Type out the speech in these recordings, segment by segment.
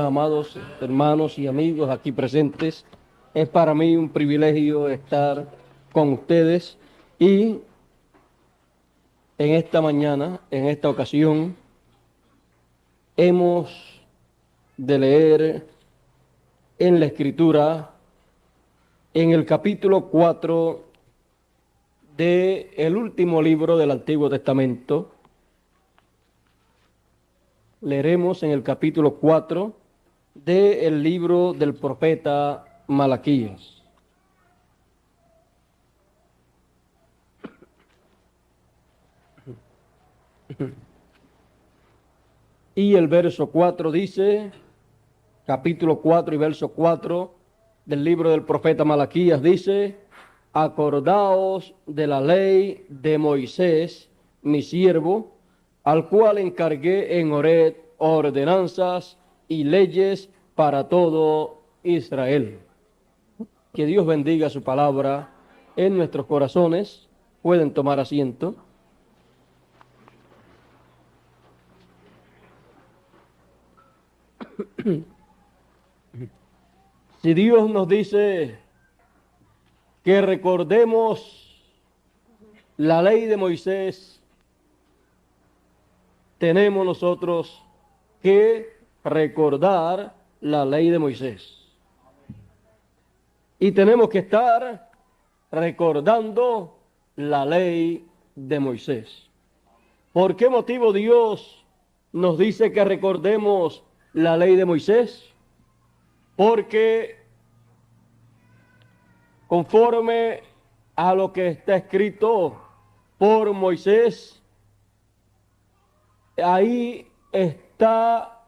amados hermanos y amigos aquí presentes. Es para mí un privilegio estar con ustedes y en esta mañana, en esta ocasión, hemos de leer en la Escritura, en el capítulo 4 del último libro del Antiguo Testamento. Leeremos en el capítulo 4 del libro del profeta Malaquías. Y el verso 4 dice, capítulo 4 y verso 4 del libro del profeta Malaquías dice: acordaos de la ley de Moisés, mi siervo, al cual encargué en Horeb ordenanzas y leyes para todo Israel. Que Dios bendiga su palabra en nuestros corazones. Pueden tomar asiento. Si Dios nos dice que recordemos la ley de Moisés, tenemos nosotros que recordar la ley de Moisés. Y tenemos que estar recordando la ley de Moisés. ¿Por qué motivo Dios nos dice que recordemos la ley de Moisés? Porque conforme a lo que está escrito por Moisés, ahí está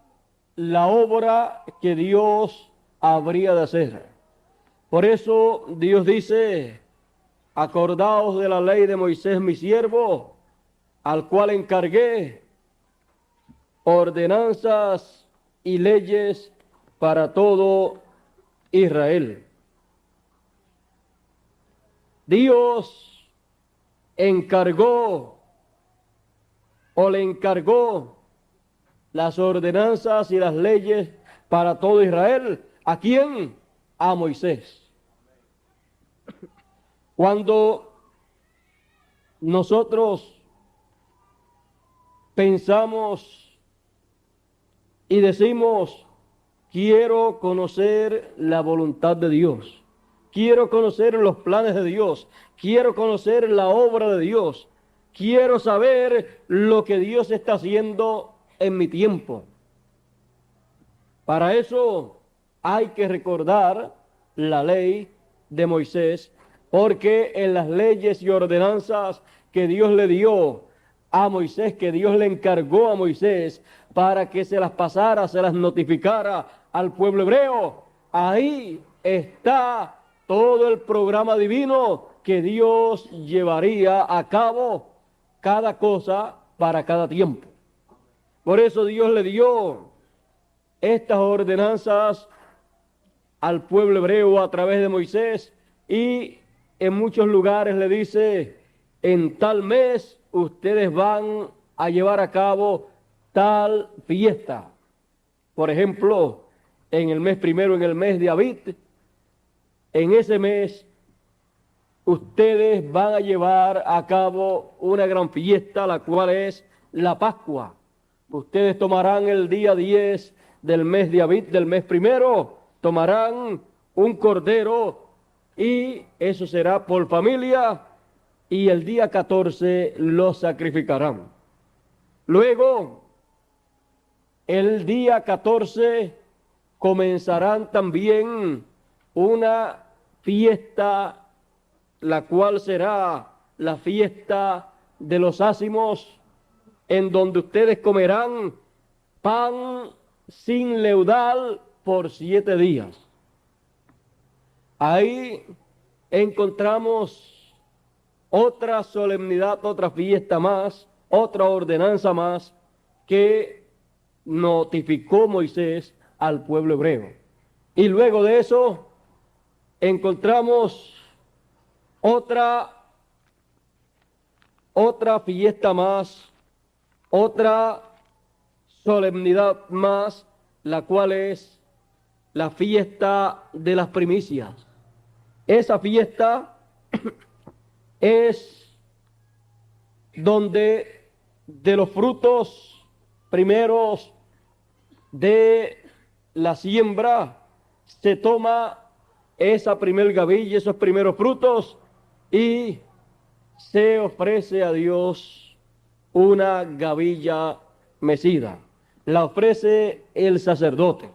la obra que Dios habría de hacer. Por eso Dios dice: acordaos de la ley de Moisés, mi siervo, al cual encargué ordenanzas y leyes para todo Israel. Dios encargó o le encargó las ordenanzas y las leyes para todo Israel. ¿A quién? A Moisés. Cuando nosotros pensamos y decimos: quiero conocer la voluntad de Dios, quiero conocer los planes de Dios, quiero conocer la obra de Dios, quiero saber lo que Dios está haciendo en mi tiempo. Para eso hay que recordar la ley de Moisés, porque en las leyes y ordenanzas que Dios le dio a Moisés, que Dios le encargó a Moisés para que se las pasara, se las notificara al pueblo hebreo, ahí está todo el programa divino que Dios llevaría a cabo, cada cosa para cada tiempo. Por eso Dios le dio estas ordenanzas al pueblo hebreo a través de Moisés, y en muchos lugares le dice: en tal mes ustedes van a llevar a cabo tal fiesta. Por ejemplo, en el mes primero, en el mes de Abib, en ese mes ustedes van a llevar a cabo una gran fiesta, la cual es la Pascua. Ustedes tomarán el día 10 del mes de Abib, del mes primero, tomarán un cordero, y eso será por familia, y el día 14 lo sacrificarán. Luego, el día 14 comenzarán también una fiesta, la cual será la fiesta de los ázimos, en donde ustedes comerán pan sin leudar por 7 días. Ahí encontramos otra solemnidad, otra fiesta más, otra ordenanza más que notificó Moisés al pueblo hebreo. Y luego de eso encontramos otra fiesta más, otra solemnidad más, la cual es la fiesta de las primicias. Esa fiesta es donde de los frutos primeros de la siembra se toma esa primer gavilla, esos primeros frutos, y se ofrece a Dios una gavilla mecida. La ofrece el sacerdote.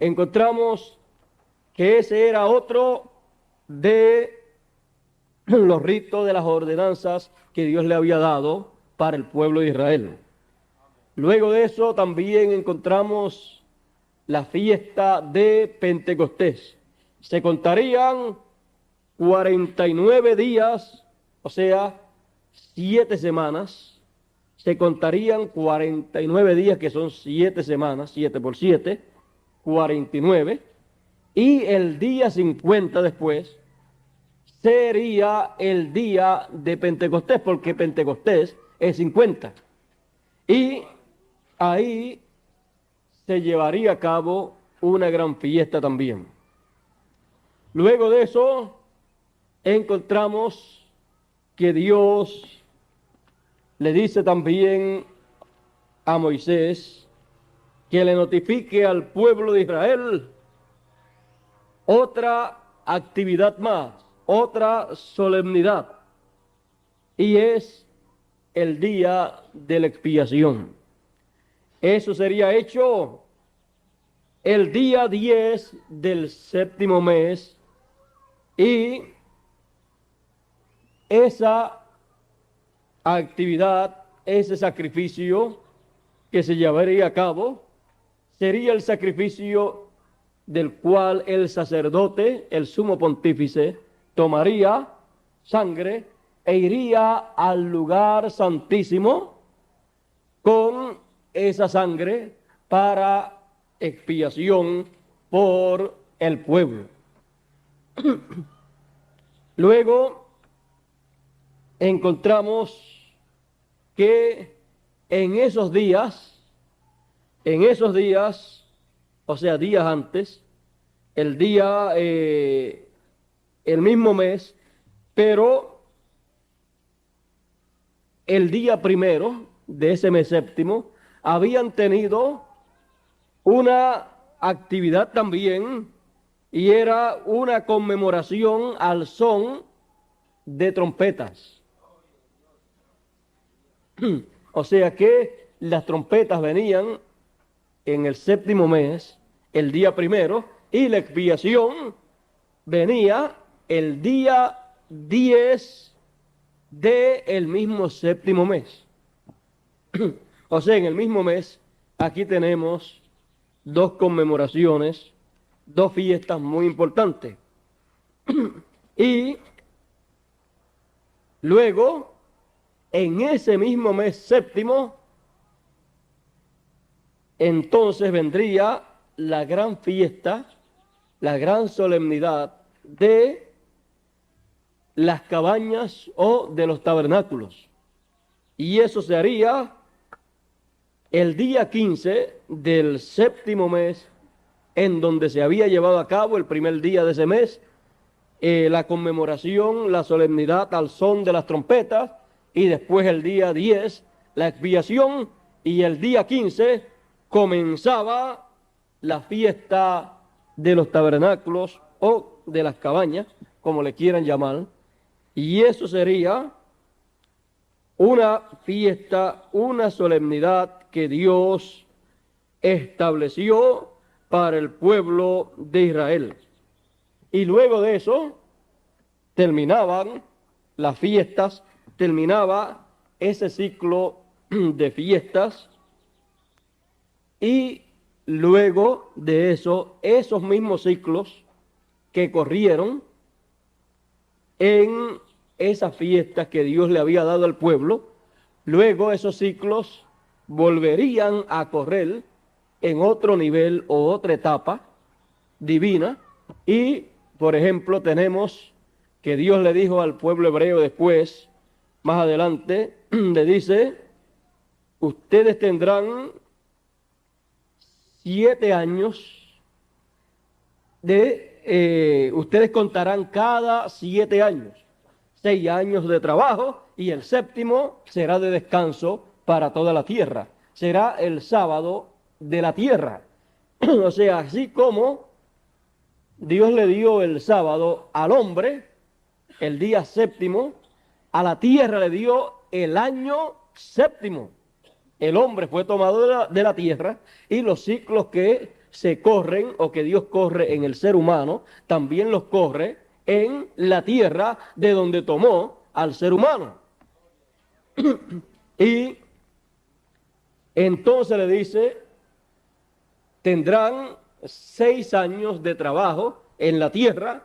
Encontramos que ese era otro de los ritos, de las ordenanzas que Dios le había dado para el pueblo de Israel. Luego de eso también encontramos la fiesta de Pentecostés. Se contarían 49 días, o sea, 7 semanas. Se contarían 49 días, que son 7 semanas, 7 por 7, 49. Y el día 50 después sería el día de Pentecostés, porque Pentecostés es 50. Y ahí se llevaría a cabo una gran fiesta también. Luego de eso, encontramos que Dios le dice también a Moisés que le notifique al pueblo de Israel otra actividad más, otra solemnidad, y es el día de la expiación. Eso sería hecho el día 10 del séptimo mes, y esa actividad, ese sacrificio que se llevaría a cabo, sería el sacrificio del cual el sacerdote, el sumo pontífice, tomaría sangre e iría al lugar santísimo con esa sangre para expiación por el pueblo. Luego encontramos que en esos días, o sea, días antes, el día, el mismo mes, pero el día primero de ese mes séptimo, habían tenido una actividad también, y era una conmemoración al son de trompetas. O sea que las trompetas venían en el séptimo mes, el día primero, y la expiación venía el día 10 del mismo séptimo mes. O sea, en el mismo mes, aquí tenemos dos conmemoraciones, dos fiestas muy importantes. Y luego, en ese mismo mes séptimo, entonces vendría la gran fiesta, la gran solemnidad de las cabañas o de los tabernáculos. Y eso se haría el día 15 del séptimo mes, en donde se había llevado a cabo el primer día de ese mes, la conmemoración, la solemnidad al son de las trompetas, y después el día 10, la expiación, y el día 15 comenzaba la fiesta de los tabernáculos o de las cabañas, como le quieran llamar, y eso sería una fiesta, una solemnidad que Dios estableció para el pueblo de Israel. Y luego de eso terminaban las fiestas, terminaba ese ciclo de fiestas, y luego de eso, esos mismos ciclos que corrieron en esas fiestas que Dios le había dado al pueblo, luego esos ciclos volverían a correr en otro nivel o otra etapa divina. Y, por ejemplo, tenemos que Dios le dijo al pueblo hebreo después, más adelante, le dice: ustedes tendrán 7 años ustedes contarán cada 7 años, 6 años de trabajo, y el séptimo será de descanso para toda la tierra. Será el sábado de la tierra. O sea, así como Dios le dio el sábado al hombre, el día séptimo, a la tierra le dio el año séptimo. El hombre fue tomado de la tierra, y los ciclos que se corren o que Dios corre en el ser humano, también los corre en la tierra de donde tomó al ser humano. Y entonces le dice, tendrán 6 años de trabajo en la tierra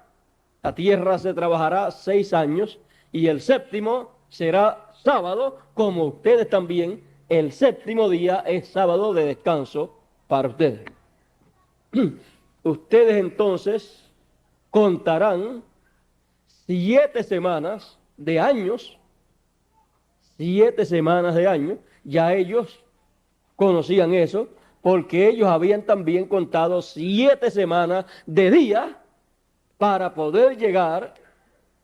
se trabajará 6 años, y el séptimo será sábado, como ustedes también, el séptimo día es sábado de descanso para ustedes. Ustedes entonces contarán 7 semanas de años, 7 semanas de años. Ya ellos conocían eso, porque ellos habían también contado 7 semanas de día para poder llegar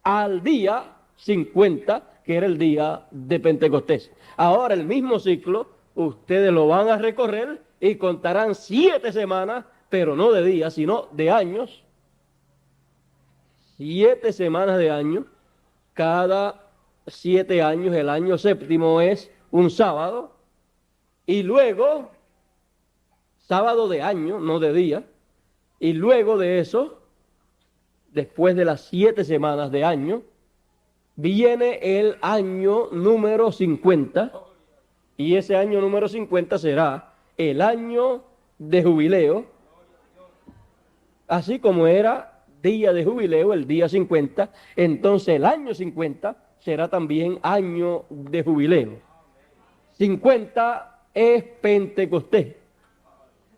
al día 50, que era el día de Pentecostés. Ahora el mismo ciclo, ustedes lo van a recorrer y contarán 7 semanas, pero no de días, sino de años. 7 semanas de año. Cada 7 años, el año séptimo es un sábado. Y luego, sábado de año, no de día. Y luego de eso, después de las 7 semanas de año, viene el año número 50. Y ese año número 50 será el año de jubileo. Así como era día de jubileo, el día 50, entonces el año 50 será también año de jubileo. 50 es Pentecostés.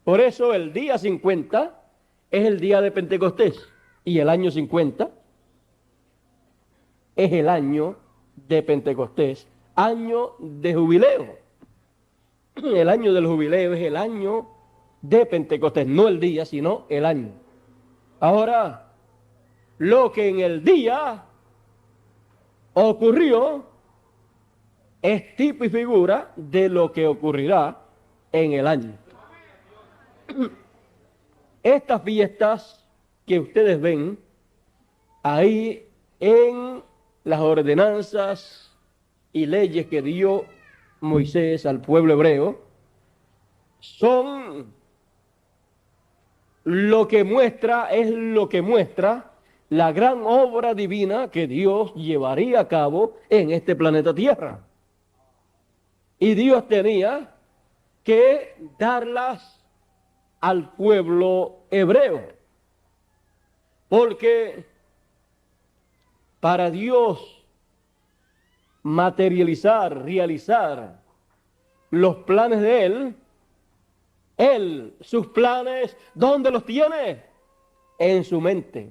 Por eso el día 50 es el día de Pentecostés, y el año 50 es el año de Pentecostés, año de jubileo. El año del jubileo es el año de Pentecostés, no el día, sino el año. Ahora, lo que en el día ocurrió es tipo y figura de lo que ocurrirá en el año. Estas fiestas que ustedes ven ahí en las ordenanzas y leyes que dio Moisés al pueblo hebreo, son lo que muestra la gran obra divina que Dios llevaría a cabo en este planeta Tierra. Y Dios tenía que darlas al pueblo hebreo, porque para Dios materializar, realizar los planes de Él, sus planes, ¿dónde los tiene? En su mente.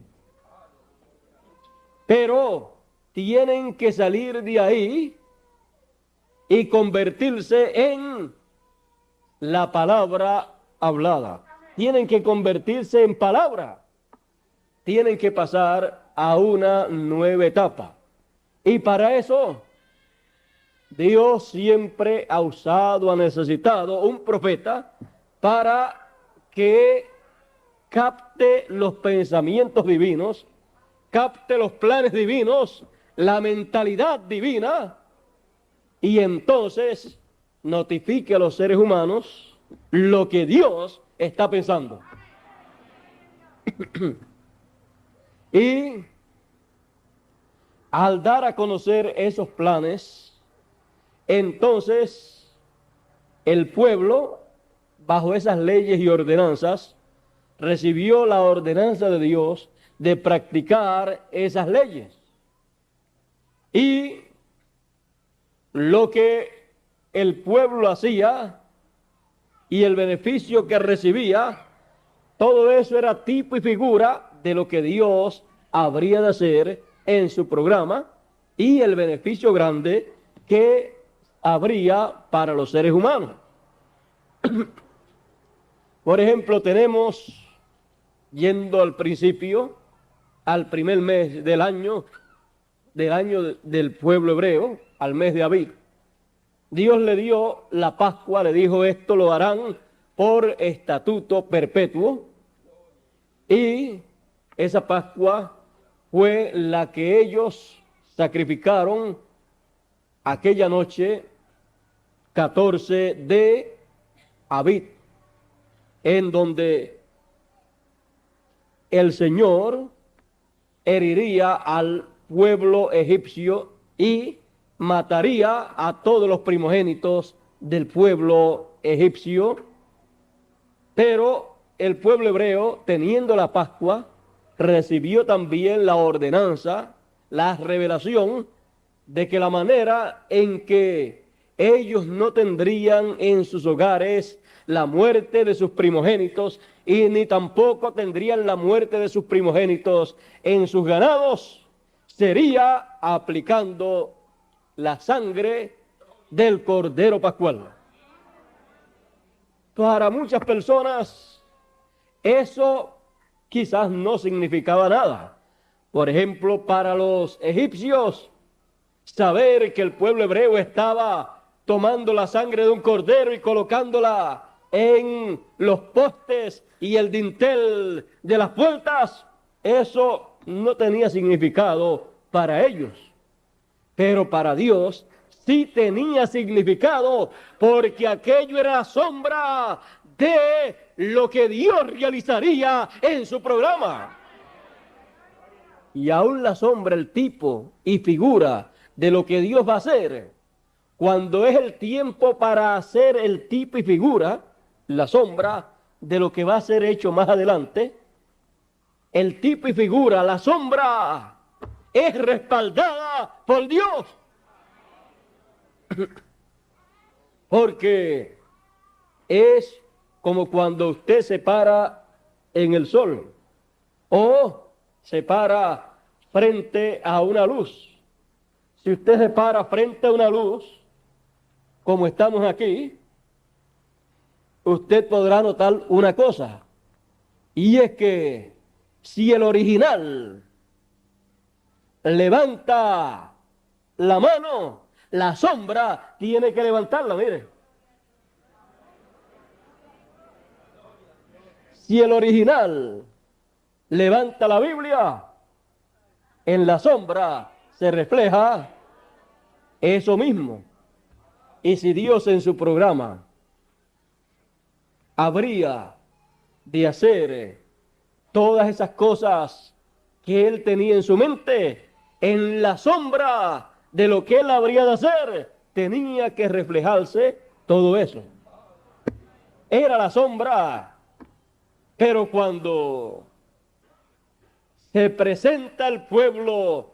Pero tienen que salir de ahí y convertirse en la palabra hablada. Tienen que convertirse en palabra. Tienen que pasar a una nueva etapa. Y para eso, Dios siempre ha usado, ha necesitado un profeta para que capte los pensamientos divinos, capte los planes divinos, la mentalidad divina, y entonces notifique a los seres humanos lo que Dios está pensando. Y al dar a conocer esos planes, entonces el pueblo, bajo esas leyes y ordenanzas, recibió la ordenanza de Dios de practicar esas leyes. Y lo que el pueblo hacía y el beneficio que recibía, todo eso era tipo y figura de lo que Dios habría de hacer en su programa y el beneficio grande que habría para los seres humanos. Por ejemplo, tenemos, yendo al principio, al primer mes del año del pueblo hebreo, al mes de Abib, Dios le dio la Pascua, le dijo: esto lo harán por estatuto perpetuo. Y esa Pascua fue la que ellos sacrificaron aquella noche 14 de Abib, en donde el Señor heriría al pueblo egipcio y mataría a todos los primogénitos del pueblo egipcio. Pero el pueblo hebreo, teniendo la Pascua, recibió también la ordenanza, la revelación de que la manera en que ellos no tendrían en sus hogares la muerte de sus primogénitos, y ni tampoco tendrían la muerte de sus primogénitos en sus ganados, sería aplicando la sangre del Cordero Pascual. Para muchas personas eso quizás no significaba nada. Por ejemplo, para los egipcios, saber que el pueblo hebreo estaba tomando la sangre de un cordero y colocándola en los postes y el dintel de las puertas, eso no tenía significado para ellos. Pero para Dios sí tenía significado, porque aquello era la sombra de lo que Dios realizaría en su programa. Y aún la sombra, el tipo y figura de lo que Dios va a hacer, cuando es el tiempo para hacer el tipo y figura, la sombra de lo que va a ser hecho más adelante, el tipo y figura, la sombra, es respaldada por Dios. Porque es como cuando usted se para en el sol o se para frente a una luz. Si usted se para frente a una luz, como estamos aquí, usted podrá notar una cosa, y es que si el original levanta la mano, la sombra tiene que levantarla, mire. Si el original levanta la Biblia, en la sombra se refleja eso mismo. Y si Dios en su programa habría de hacer todas esas cosas que Él tenía en su mente, en la sombra de lo que Él habría de hacer, tenía que reflejarse todo eso. Era la sombra. Pero cuando se presenta el pueblo,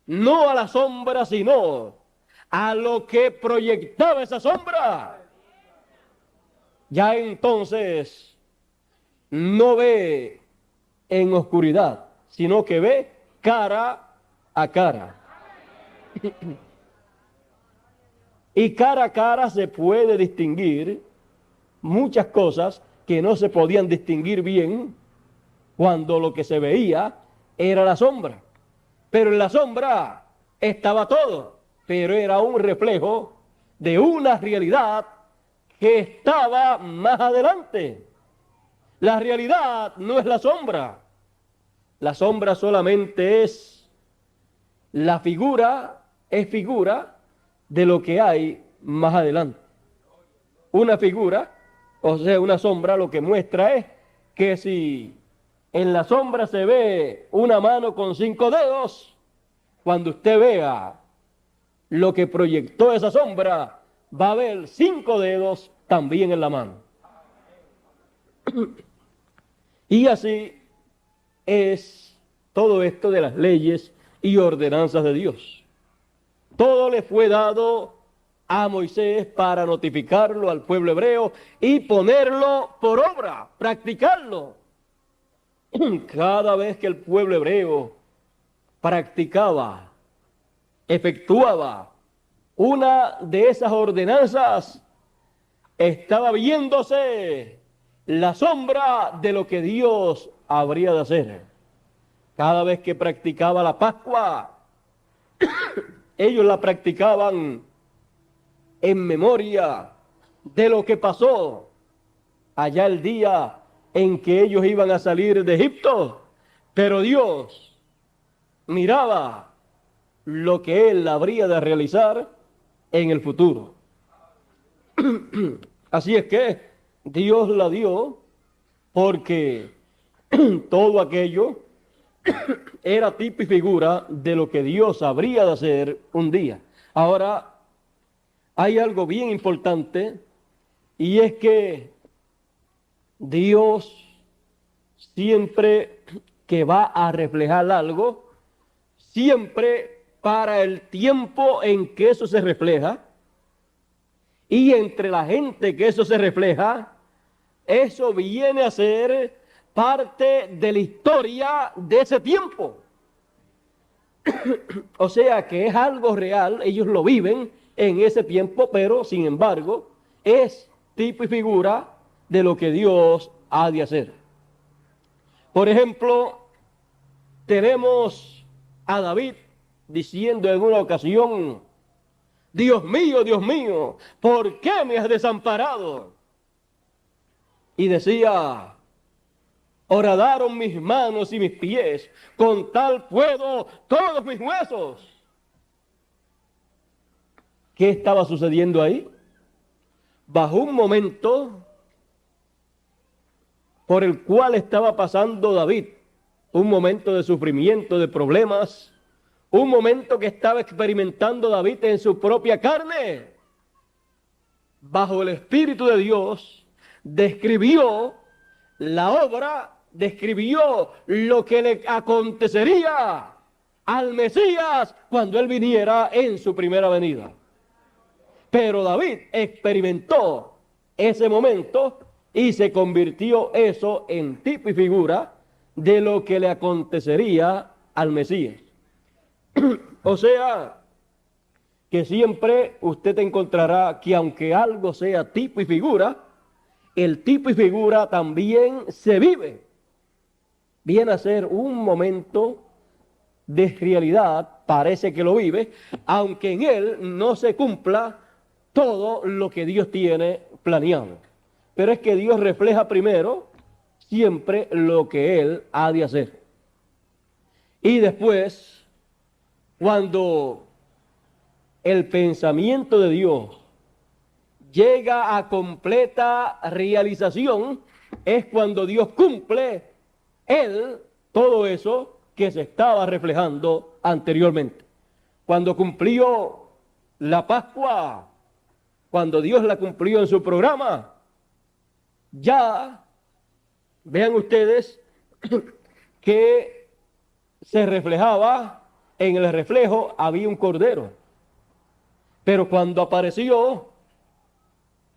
no a la sombra, sino a lo que proyectaba esa sombra, ya entonces no ve en oscuridad, sino que ve cara a cara. Y cara a cara se puede distinguir muchas cosas que no se podían distinguir bien cuando lo que se veía era la sombra. Pero en la sombra estaba todo, pero era un reflejo de una realidad que estaba más adelante. La realidad no es la sombra. La sombra solamente es la figura, es figura de lo que hay más adelante. Una figura, o sea, una sombra, lo que muestra es que si en la sombra se ve una mano con 5 dedos, cuando usted vea lo que proyectó esa sombra, va a ver 5 dedos también en la mano. Y así es todo esto de las leyes y ordenanzas de Dios. Todo le fue dado a Moisés para notificarlo al pueblo hebreo y ponerlo por obra, practicarlo. Cada vez que el pueblo hebreo practicaba, efectuaba una de esas ordenanzas, estaba viéndose la sombra de lo que Dios habría de hacer. Cada vez que practicaba la Pascua, ellos la practicaban en memoria de lo que pasó allá el día en que ellos iban a salir de Egipto. Pero Dios miraba lo que Él habría de realizar en el futuro. Así es que Dios la dio porque todo aquello era tipo y figura de lo que Dios habría de hacer un día. Ahora, hay algo bien importante, y es que Dios siempre que va a reflejar algo, siempre para el tiempo en que eso se refleja, y entre la gente que eso se refleja, eso viene a ser parte de la historia de ese tiempo. O sea que es algo real, ellos lo viven en ese tiempo, pero sin embargo es tipo y figura de lo que Dios ha de hacer. Por ejemplo, tenemos a David diciendo en una ocasión: Dios mío, ¿por qué me has desamparado? Y decía: horadaron mis manos y mis pies, con tal puedo todos mis huesos. ¿Qué estaba sucediendo ahí? Bajo un momento por el cual estaba pasando David, un momento de sufrimiento, de problemas, un momento que estaba experimentando David en su propia carne. Bajo el Espíritu de Dios, describió la obra, describió lo que le acontecería al Mesías cuando él viniera en su primera venida. Pero David experimentó ese momento y se convirtió eso en tipo y figura de lo que le acontecería al Mesías. O sea, que siempre usted encontrará que aunque algo sea tipo y figura, el tipo y figura también se vive. Viene a ser un momento de realidad, parece que lo vive, aunque en él no se cumpla todo lo que Dios tiene planeado. Pero es que Dios refleja primero siempre lo que Él ha de hacer. Y después, cuando el pensamiento de Dios llega a completa realización, es cuando Dios cumple Él todo eso que se estaba reflejando anteriormente. Cuando cumplió la Pascua, cuando Dios la cumplió en su programa, ya vean ustedes que se reflejaba, en el reflejo había un cordero. Pero cuando apareció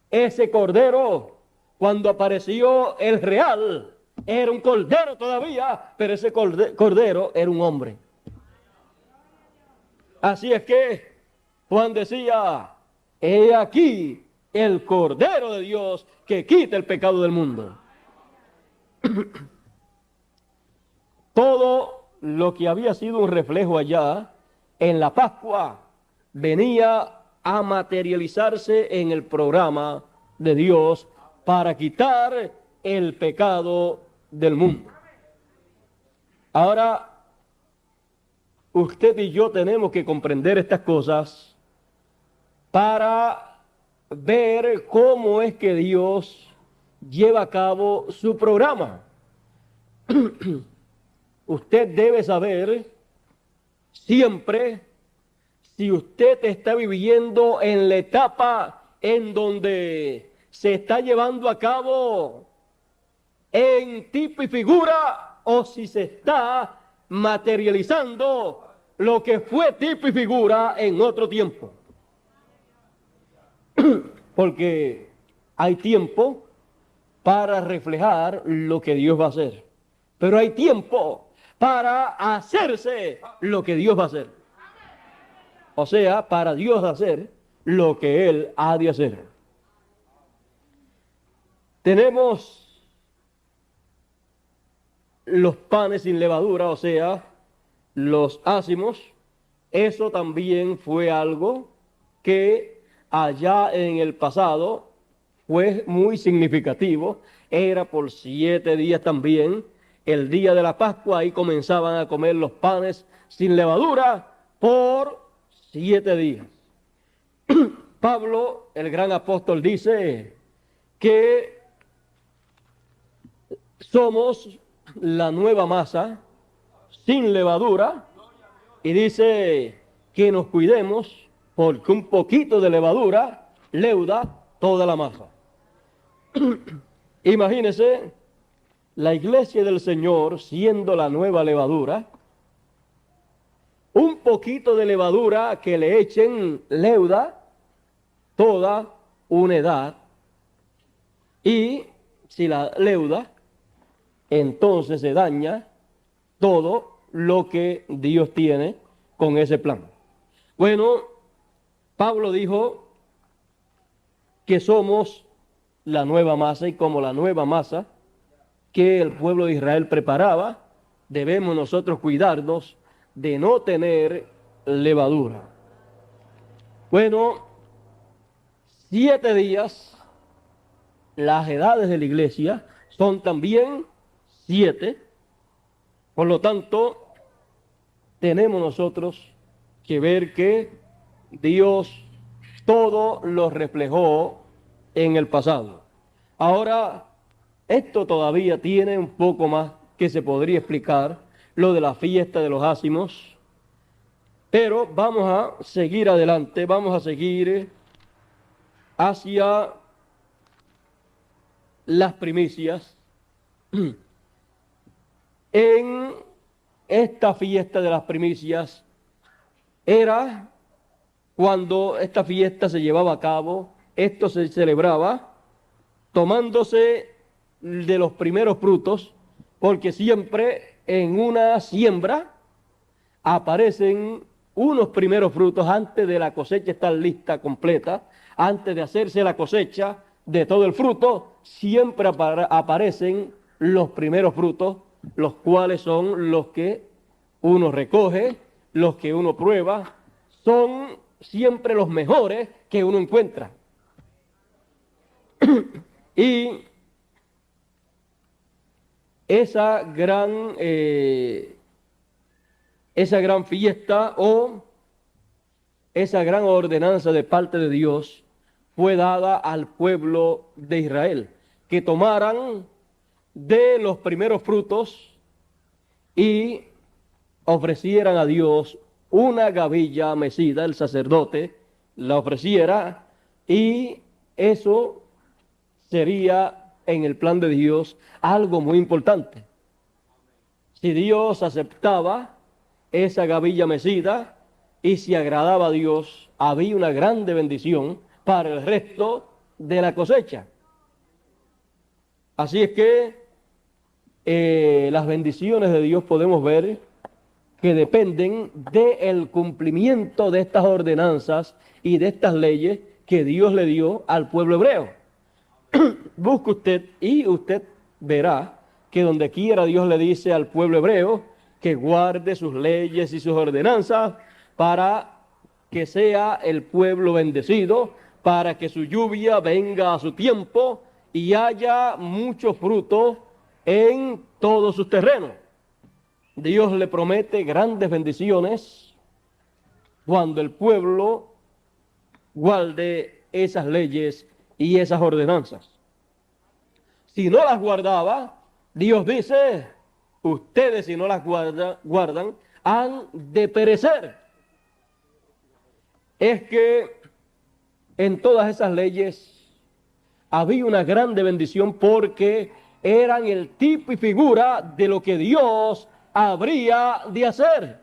ese cordero, cuando apareció el real, era un cordero todavía, pero ese cordero era un hombre. Así es que Juan decía: he aquí el Cordero de Dios que quita el pecado del mundo. Todo lo que había sido un reflejo allá en la Pascua venía a materializarse en el programa de Dios para quitar el pecado del mundo. Ahora, usted y yo tenemos que comprender estas cosas para ver cómo es que Dios lleva a cabo su programa. Usted debe saber siempre si usted está viviendo en la etapa en donde se está llevando a cabo en tipo y figura, o si se está materializando lo que fue tipo y figura en otro tiempo. Porque hay tiempo para reflejar lo que Dios va a hacer, pero hay tiempo para hacerse lo que Dios va a hacer. O sea, para Dios hacer lo que Él ha de hacer. Tenemos los panes sin levadura, o sea, los ácimos. Eso también fue algo que allá en el pasado fue muy significativo. Era por 7 días también. El día de la Pascua, ahí comenzaban a comer los panes sin levadura por 7 días. Pablo, el gran apóstol, dice que somos la nueva masa sin levadura, y dice que nos cuidemos porque un poquito de levadura leuda toda la masa. Imagínense la iglesia del Señor siendo la nueva levadura. Un poquito de levadura que le echen leuda toda una edad, y si la leuda, entonces se daña todo lo que Dios tiene con ese plan. Bueno, Pablo dijo que somos la nueva masa, y como la nueva masa que el pueblo de Israel preparaba, debemos nosotros cuidarnos de no tener levadura. Bueno, 7 días, las edades de la iglesia son también 7. Por lo tanto, tenemos nosotros que ver que Dios todo lo reflejó en el pasado. Ahora, esto todavía tiene un poco más que se podría explicar, lo de la fiesta de los ácimos, pero vamos a seguir adelante, vamos a seguir hacia las primicias. En esta fiesta de las primicias era cuando esta fiesta se llevaba a cabo, esto se celebraba tomándose de los primeros frutos, porque siempre en una siembra aparecen unos primeros frutos antes de la cosecha estar lista, completa. Antes de hacerse la cosecha de todo el fruto, siempre aparecen los primeros frutos, los cuales son los que uno recoge, los que uno prueba, son siempre los mejores que uno encuentra. Y esa gran fiesta o esa gran ordenanza de parte de Dios fue dada al pueblo de Israel, que tomaran de los primeros frutos y ofrecieran a Dios una gavilla mecida. El sacerdote la ofreciera, y eso sería en el plan de Dios algo muy importante. Si Dios aceptaba esa gavilla mecida y si agradaba a Dios, había una grande bendición para el resto de la cosecha. Así es que las bendiciones de Dios podemos ver que dependen del cumplimiento de estas ordenanzas y de estas leyes que Dios le dio al pueblo hebreo. Busque usted y usted verá que donde quiera Dios le dice al pueblo hebreo que guarde sus leyes y sus ordenanzas para que sea el pueblo bendecido, para que su lluvia venga a su tiempo y haya mucho fruto en todos sus terrenos. Dios le promete grandes bendiciones cuando el pueblo guarde esas leyes y esas ordenanzas. Si no las guardaba, Dios dice, ustedes si no las guardan, han de perecer. Es que en todas esas leyes había una grande bendición, porque eran el tipo y figura de lo que Dios habría de hacer.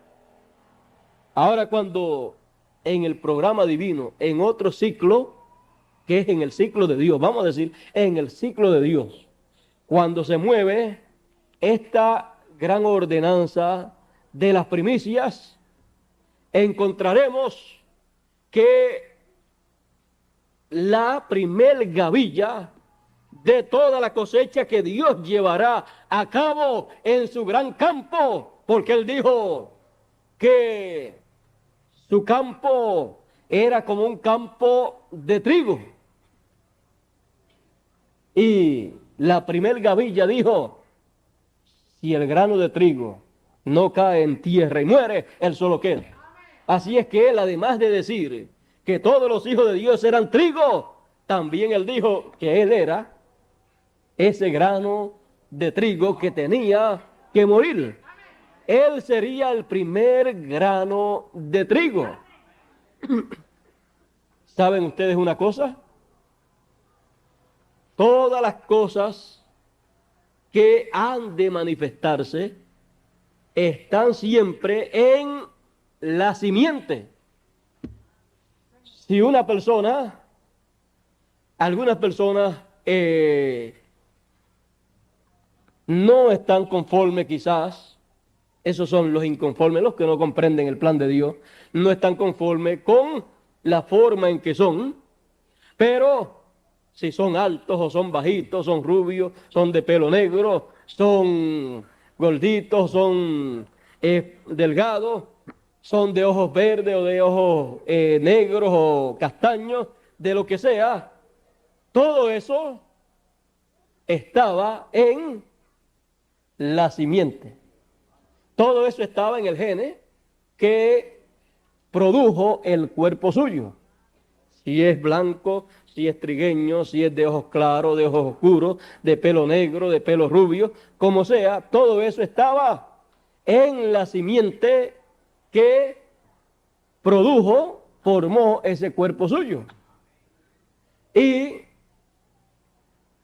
Ahora, cuando en el programa divino, en otro ciclo, que es en el ciclo de Dios, vamos a decir, en el ciclo de Dios, cuando se mueve esta gran ordenanza de las primicias, encontraremos que la primer gavilla de toda la cosecha que Dios llevará a cabo en su gran campo, porque él dijo que su campo era como un campo de trigo. Y la primer gavilla dijo: si el grano de trigo no cae en tierra y muere, él solo queda. Así es que él, además de decir que todos los hijos de Dios eran trigo, también él dijo que él era ese grano de trigo que tenía que morir. Él sería el primer grano de trigo. ¿Saben ustedes una cosa? Todas las cosas que han de manifestarse están siempre en la simiente. Si una persona, algunas personas no están conformes quizás, esos son los inconformes, los que no comprenden el plan de Dios, no están conformes con la forma en que son, pero si son altos o son bajitos, son rubios, son de pelo negro, son gorditos, son delgados, son de ojos verdes o de ojos negros o castaños, de lo que sea, todo eso estaba en la simiente. Todo eso estaba en el gene que produjo el cuerpo suyo. Si es blanco, si es trigueño, si es de ojos claros, de ojos oscuros, de pelo negro, de pelo rubio, como sea, todo eso estaba en la simiente que produjo, formó ese cuerpo suyo. Y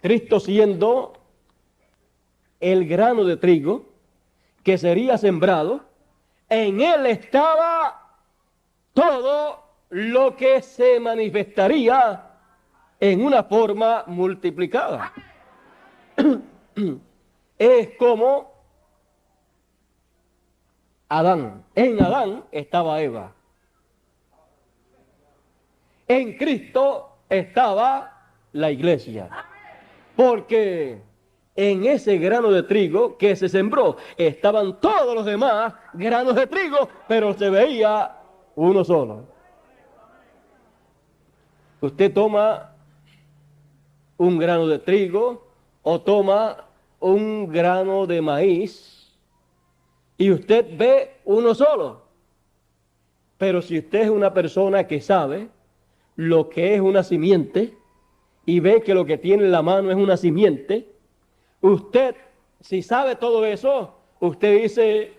Cristo, siendo el grano de trigo que sería sembrado, en él estaba todo lo que se manifestaría en una forma multiplicada. Es como Adán. En Adán estaba Eva. En Cristo estaba la iglesia. Porque en ese grano de trigo que se sembró estaban todos los demás granos de trigo, pero se veía uno solo. Usted toma un grano de trigo o toma un grano de maíz y usted ve uno solo. Pero si usted es una persona que sabe lo que es una simiente y ve que lo que tiene en la mano es una simiente, usted, si sabe todo eso, usted dice,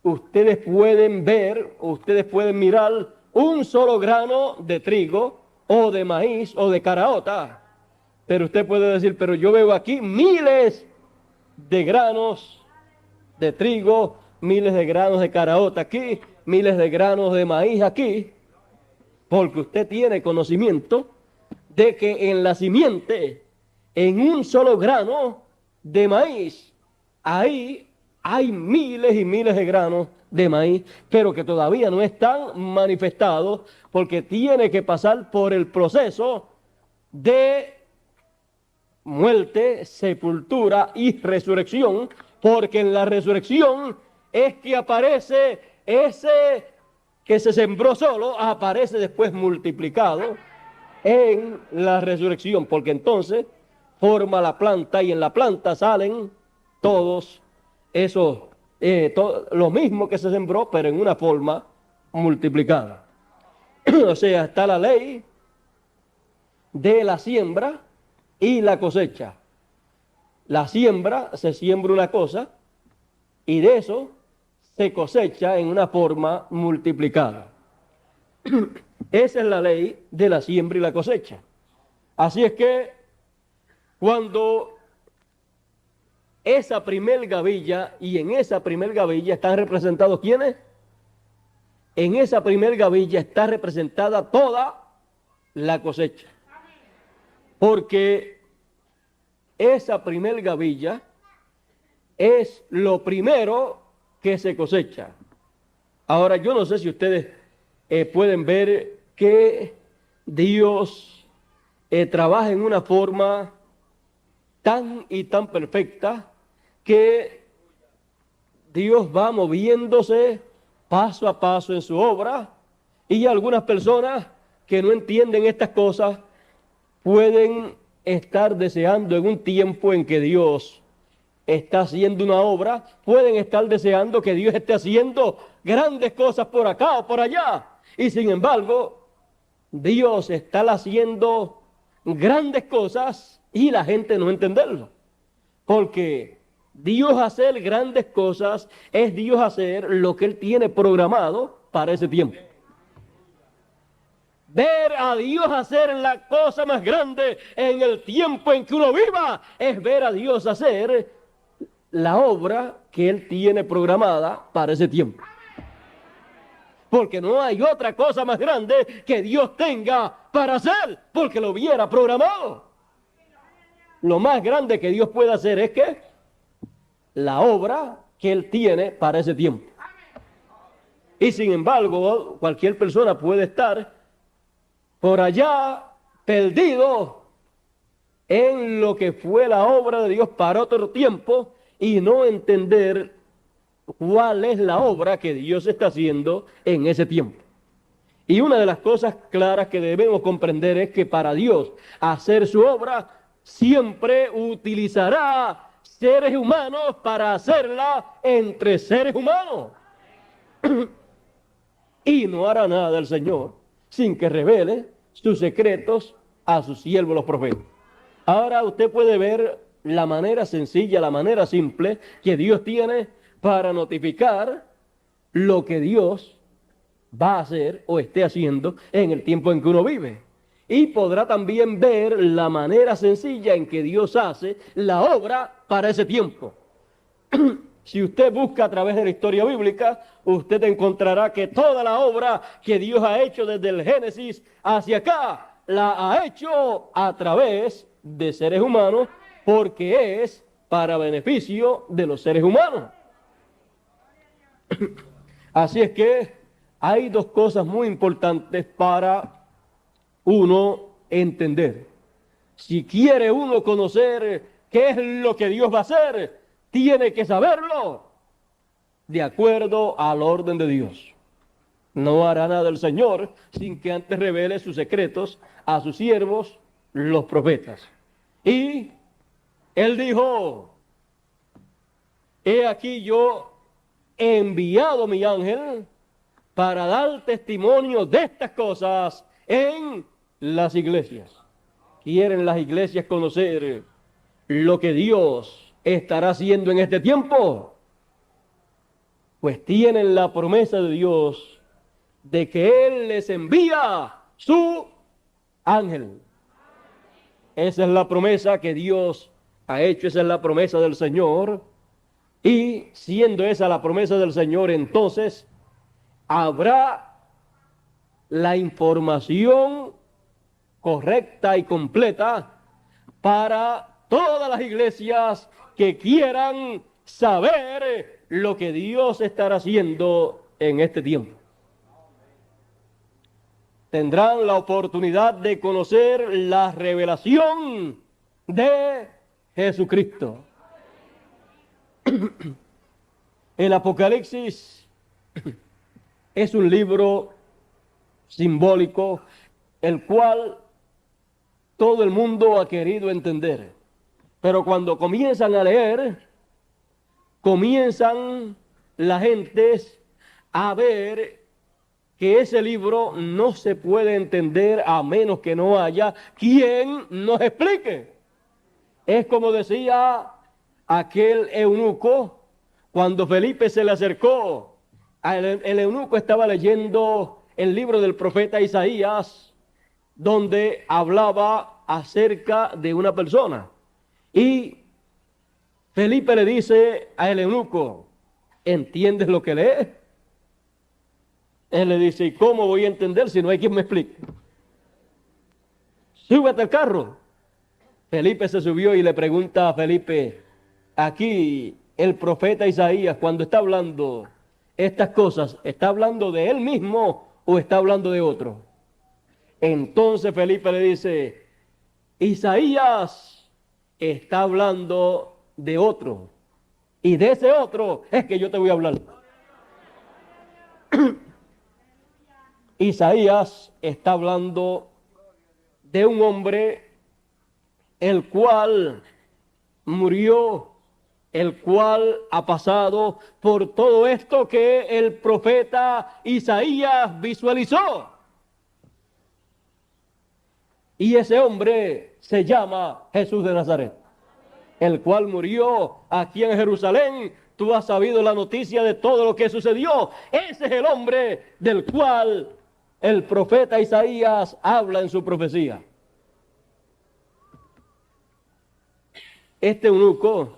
ustedes pueden ver, ustedes pueden mirar un solo grano de trigo o de maíz o de caraota, pero usted puede decir, pero yo veo aquí miles de granos de trigo, miles de granos de caraota aquí, miles de granos de maíz aquí, porque usted tiene conocimiento de que en la simiente, en un solo grano de maíz, ahí hay miles y miles de granos de maíz, pero que todavía no están manifestados porque tiene que pasar por el proceso de muerte, sepultura y resurrección, porque en la resurrección es que aparece ese que se sembró solo, aparece después multiplicado en la resurrección, porque entonces forma la planta y en la planta salen todos esos, lo mismo que se sembró, pero en una forma multiplicada. O sea, está la ley de la siembra y la cosecha. La siembra, se siembra una cosa y de eso se cosecha en una forma multiplicada. Esa es la ley de la siembra y la cosecha. Así es que cuando esa primer gavilla, y en esa primer gavilla están representados ¿quiénes? En esa primer gavilla está representada toda la cosecha. Porque esa primer gavilla es lo primero que se cosecha. Ahora, yo no sé si ustedes pueden ver que Dios trabaja en una forma tan y tan perfecta que Dios va moviéndose paso a paso en su obra, y algunas personas que no entienden estas cosas pueden estar deseando en un tiempo en que Dios está haciendo una obra, pueden estar deseando que Dios esté haciendo grandes cosas por acá o por allá, y sin embargo Dios está haciendo grandes cosas y la gente no entenderlo, porque Dios hacer grandes cosas es Dios hacer lo que Él tiene programado para ese tiempo. Ver a Dios hacer la cosa más grande en el tiempo en que uno viva es ver a Dios hacer la obra que Él tiene programada para ese tiempo. Porque no hay otra cosa más grande que Dios tenga para hacer, porque lo hubiera programado. Lo más grande que Dios puede hacer es que la obra que Él tiene para ese tiempo. Y sin embargo, cualquier persona puede estar por allá perdido en lo que fue la obra de Dios para otro tiempo y no entender cuál es la obra que Dios está haciendo en ese tiempo. Y una de las cosas claras que debemos comprender es que para Dios hacer su obra siempre utilizará seres humanos para hacerla entre seres humanos. Y no hará nada el Señor sin que revele sus secretos a sus siervos los profetas. Ahora usted puede ver la manera sencilla, la manera simple que Dios tiene para notificar lo que Dios va a hacer o esté haciendo en el tiempo en que uno vive. Y podrá también ver la manera sencilla en que Dios hace la obra para ese tiempo. Si usted busca a través de la historia bíblica, usted encontrará que toda la obra que Dios ha hecho desde el Génesis hacia acá, la ha hecho a través de seres humanos, porque es para beneficio de los seres humanos. Así es que hay dos cosas muy importantes para uno entender. Si quiere uno conocer qué es lo que Dios va a hacer, tiene que saberlo de acuerdo al orden de Dios. No hará nada el Señor sin que antes revele sus secretos a sus siervos, los profetas. Y Él dijo: he aquí yo he enviado mi ángel para dar testimonio de estas cosas en las iglesias. ¿Quieren las iglesias conocer lo que Dios estará haciendo en este tiempo? Pues tienen la promesa de Dios de que Él les envía su ángel. Esa es la promesa que Dios ha hecho, esa es la promesa del Señor. Y siendo esa la promesa del Señor, entonces habrá la información correcta y completa para todas las iglesias que quieran saber lo que Dios estará haciendo en este tiempo. Tendrán la oportunidad de conocer la revelación de Jesucristo. El Apocalipsis es un libro simbólico, el cual todo el mundo ha querido entender. Pero cuando comienzan a leer, comienzan las gentes a ver que ese libro no se puede entender a menos que no haya quien nos explique. Es como decía aquel eunuco cuando Felipe se le acercó. El eunuco estaba leyendo el libro del profeta Isaías, donde hablaba acerca de una persona. Y Felipe le dice al eunuco: ¿entiendes lo que lees? Él le dice: ¿y cómo voy a entender si no hay quien me explique? Súbete al carro. Felipe se subió y le pregunta a Felipe: aquí el profeta Isaías, cuando está hablando estas cosas, ¿está hablando de él mismo o está hablando de otro? Entonces Felipe le dice: Isaías está hablando de otro. Y de ese otro es que yo te voy a hablar. Isaías está hablando de un hombre el cual murió, el cual ha pasado por todo esto que el profeta Isaías visualizó. Y ese hombre se llama Jesús de Nazaret, el cual murió aquí en Jerusalén. Tú has sabido la noticia de todo lo que sucedió. Ese es el hombre del cual el profeta Isaías habla en su profecía. Este eunuco,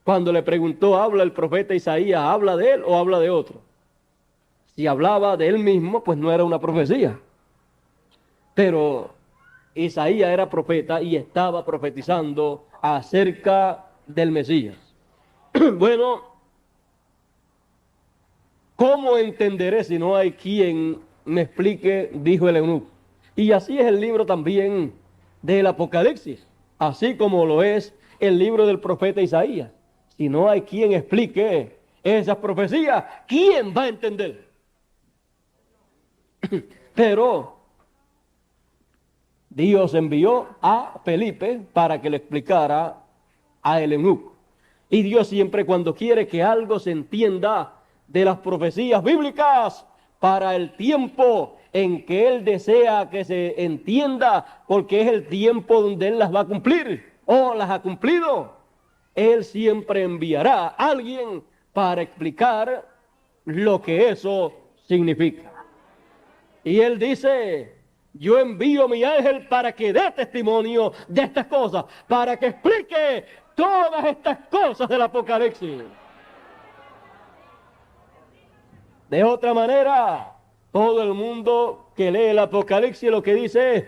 cuando le preguntó, ¿habla el profeta Isaías? ¿Habla de él o habla de otro? Si hablaba de él mismo, pues no era una profecía. Pero Isaías era profeta y estaba profetizando acerca del Mesías. Bueno, ¿cómo entenderé si no hay quien me explique? Dijo el eunuco. Y así es el libro también del Apocalipsis, así como lo es el libro del profeta Isaías. Si no hay quien explique esas profecías, ¿quién va a entender? Pero Dios envió a Felipe para que le explicara a el eunuco. Y Dios siempre, cuando quiere que algo se entienda de las profecías bíblicas para el tiempo en que Él desea que se entienda, porque es el tiempo donde Él las va a cumplir o las ha cumplido, Él siempre enviará a alguien para explicar lo que eso significa. Y Él dice: yo envío mi ángel para que dé testimonio de estas cosas, para que explique todas estas cosas del Apocalipsis. De otra manera, todo el mundo que lee el Apocalipsis lo que dice es,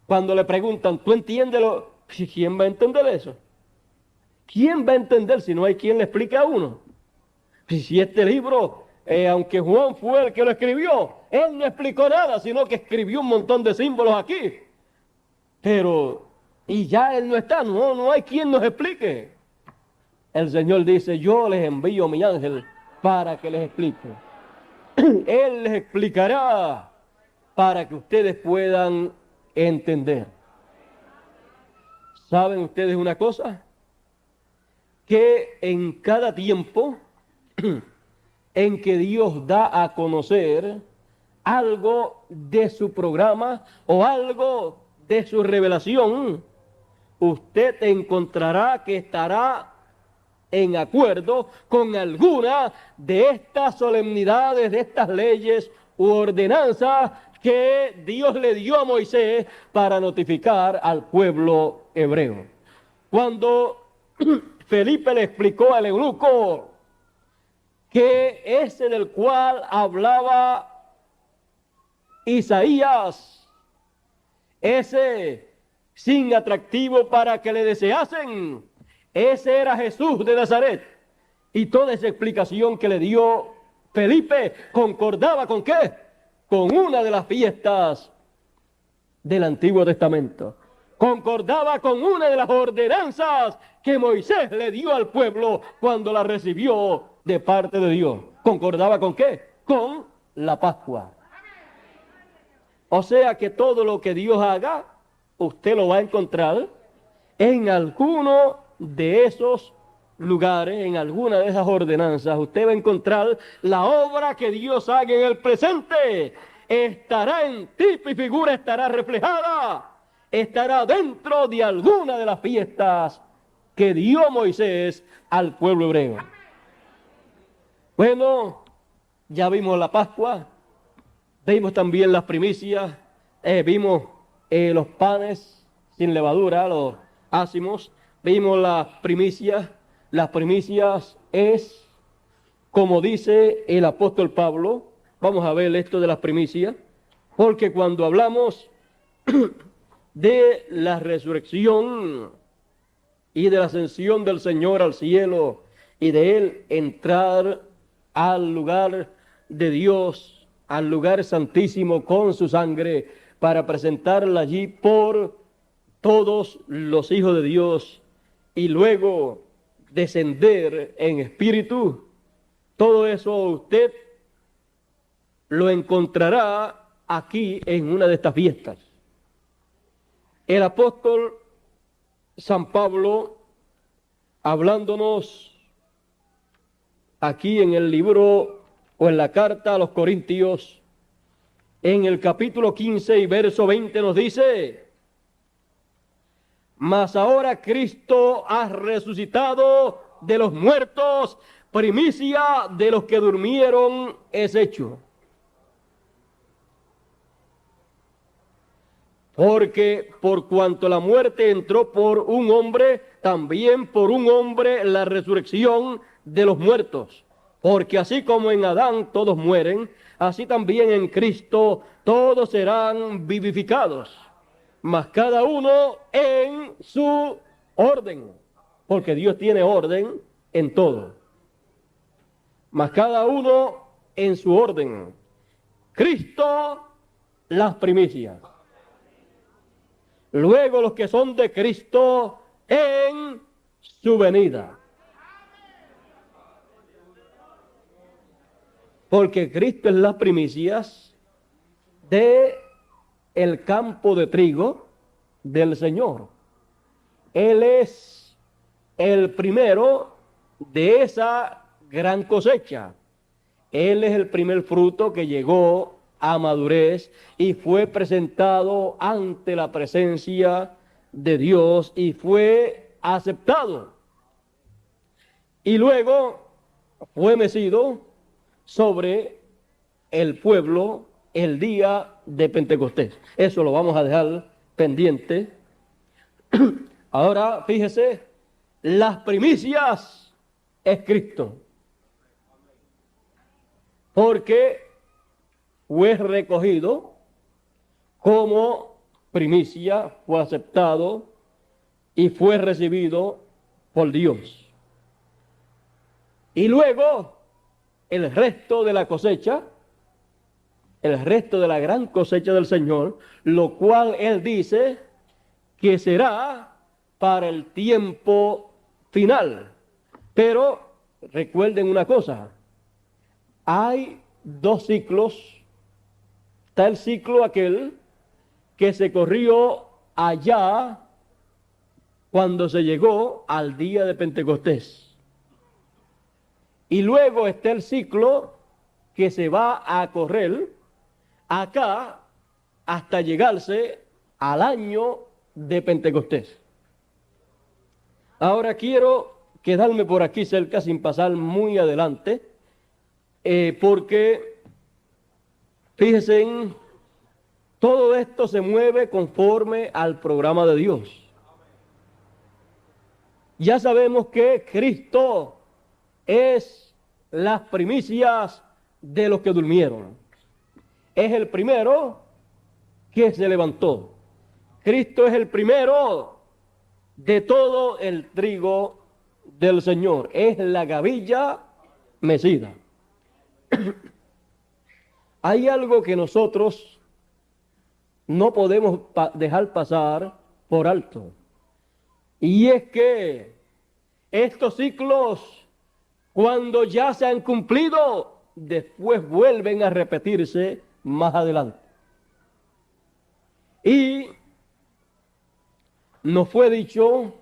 cuando le preguntan, ¿tú entiéndelo? ¿Quién va a entender eso? ¿Quién va a entender si no hay quien le explique a uno? Si este libro, aunque Juan fue el que lo escribió, él no explicó nada, sino que escribió un montón de símbolos aquí. Pero, y ya él no está, no hay quien nos explique. El Señor dice: yo les envío mi ángel para que les explique. Él les explicará para que ustedes puedan entender. ¿Saben ustedes una cosa? Que en cada tiempo en que Dios da a conocer algo de su programa o algo de su revelación, usted encontrará que estará en acuerdo con alguna de estas solemnidades, de estas leyes u ordenanzas que Dios le dio a Moisés para notificar al pueblo hebreo. Cuando Felipe le explicó al eunuco que ese del cual hablaba Isaías, ese sin atractivo para que le deseasen, ese era Jesús de Nazaret. Y toda esa explicación que le dio Felipe concordaba ¿con qué? Con una de las fiestas del Antiguo Testamento. Concordaba con una de las ordenanzas que Moisés le dio al pueblo cuando la recibió de parte de Dios. ¿Concordaba con qué? Con la Pascua. O sea que todo lo que Dios haga, usted lo va a encontrar en alguno de esos lugares, en alguna de esas ordenanzas. Usted va a encontrar la obra que Dios haga en el presente. Estará en tipo y figura, estará reflejada, estará dentro de alguna de las fiestas que dio Moisés al pueblo hebreo. Bueno, ya vimos la Pascua, vimos también las primicias, vimos los panes sin levadura, los ácimos, vimos las primicias. Las primicias es, como dice el apóstol Pablo, vamos a ver esto de las primicias, porque cuando hablamos de la resurrección y de la ascensión del Señor al cielo y de Él entrar al lugar de Dios, al lugar santísimo con su sangre para presentarla allí por todos los hijos de Dios y luego descender en espíritu, todo eso usted lo encontrará aquí en una de estas fiestas. El apóstol San Pablo, hablándonos aquí en el libro o en la carta a los Corintios, en el capítulo 15 y verso 20 nos dice: mas ahora Cristo ha resucitado de los muertos, primicia de los que durmieron es hecho. Porque por cuanto la muerte entró por un hombre, también por un hombre la resurrección de los muertos. Porque así como en Adán todos mueren, así también en Cristo todos serán vivificados. Mas cada uno en su orden. Porque Dios tiene orden en todo. Mas cada uno en su orden. Cristo, las primicias. Luego los que son de Cristo en su venida. Porque Cristo es las primicias de el campo de trigo del Señor. Él es el primero de esa gran cosecha. Él es el primer fruto que llegó a madurez y fue presentado ante la presencia de Dios y fue aceptado. Y luego fue mecido sobre el pueblo el día de Pentecostés. Eso lo vamos a dejar pendiente. Ahora, fíjese, las primicias es Cristo. Porque fue recogido como primicia, fue aceptado y fue recibido por Dios. Y luego el resto de la cosecha, el resto de la gran cosecha del Señor, lo cual Él dice que será para el tiempo final. Pero recuerden una cosa, hay dos ciclos. Está el ciclo aquel que se corrió allá cuando se llegó al día de Pentecostés. Y luego está el ciclo que se va a correr acá hasta llegarse al año de Pentecostés. Ahora quiero quedarme por aquí cerca sin pasar muy adelante, porque fíjense, todo esto se mueve conforme al programa de Dios. Ya sabemos que Cristo es las primicias de los que durmieron. Es el primero que se levantó. Cristo es el primero de todo el trigo del Señor. Es la gavilla mecida. Hay algo que nosotros no podemos dejar pasar por alto. Y es que estos ciclos, cuando ya se han cumplido, después vuelven a repetirse más adelante. Y nos fue dicho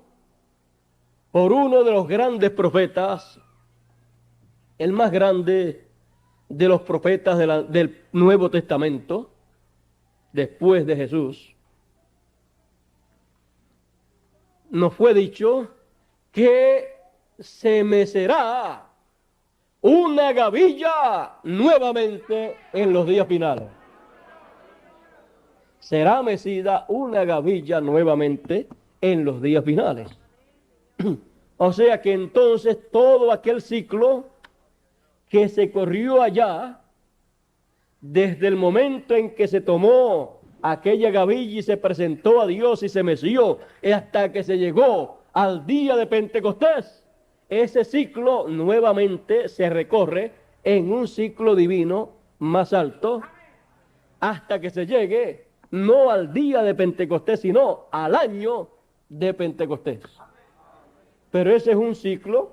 por uno de los grandes profetas, el más grande de los profetas del Nuevo Testamento, después de Jesús, nos fue dicho que se mecerá una gavilla nuevamente en los días finales. Será mecida una gavilla nuevamente en los días finales. O sea que entonces todo aquel ciclo que se corrió allá, desde el momento en que se tomó aquella gavilla y se presentó a Dios y se meció, hasta que se llegó al día de Pentecostés, ese ciclo nuevamente se recorre en un ciclo divino más alto, hasta que se llegue no al día de Pentecostés, sino al año de Pentecostés. Pero ese es un ciclo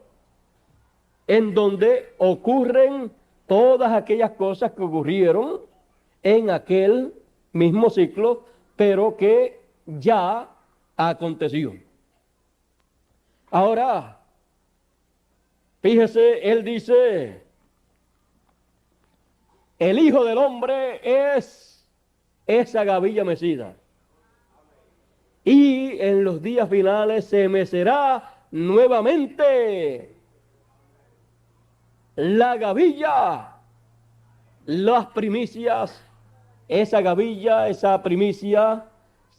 en donde ocurren todas aquellas cosas que ocurrieron en aquel mismo ciclo, pero que ya aconteció. Ahora, fíjese, él dice, el Hijo del Hombre es esa gavilla mecida. Y en los días finales se mecerá nuevamente la gavilla, las primicias, esa gavilla, esa primicia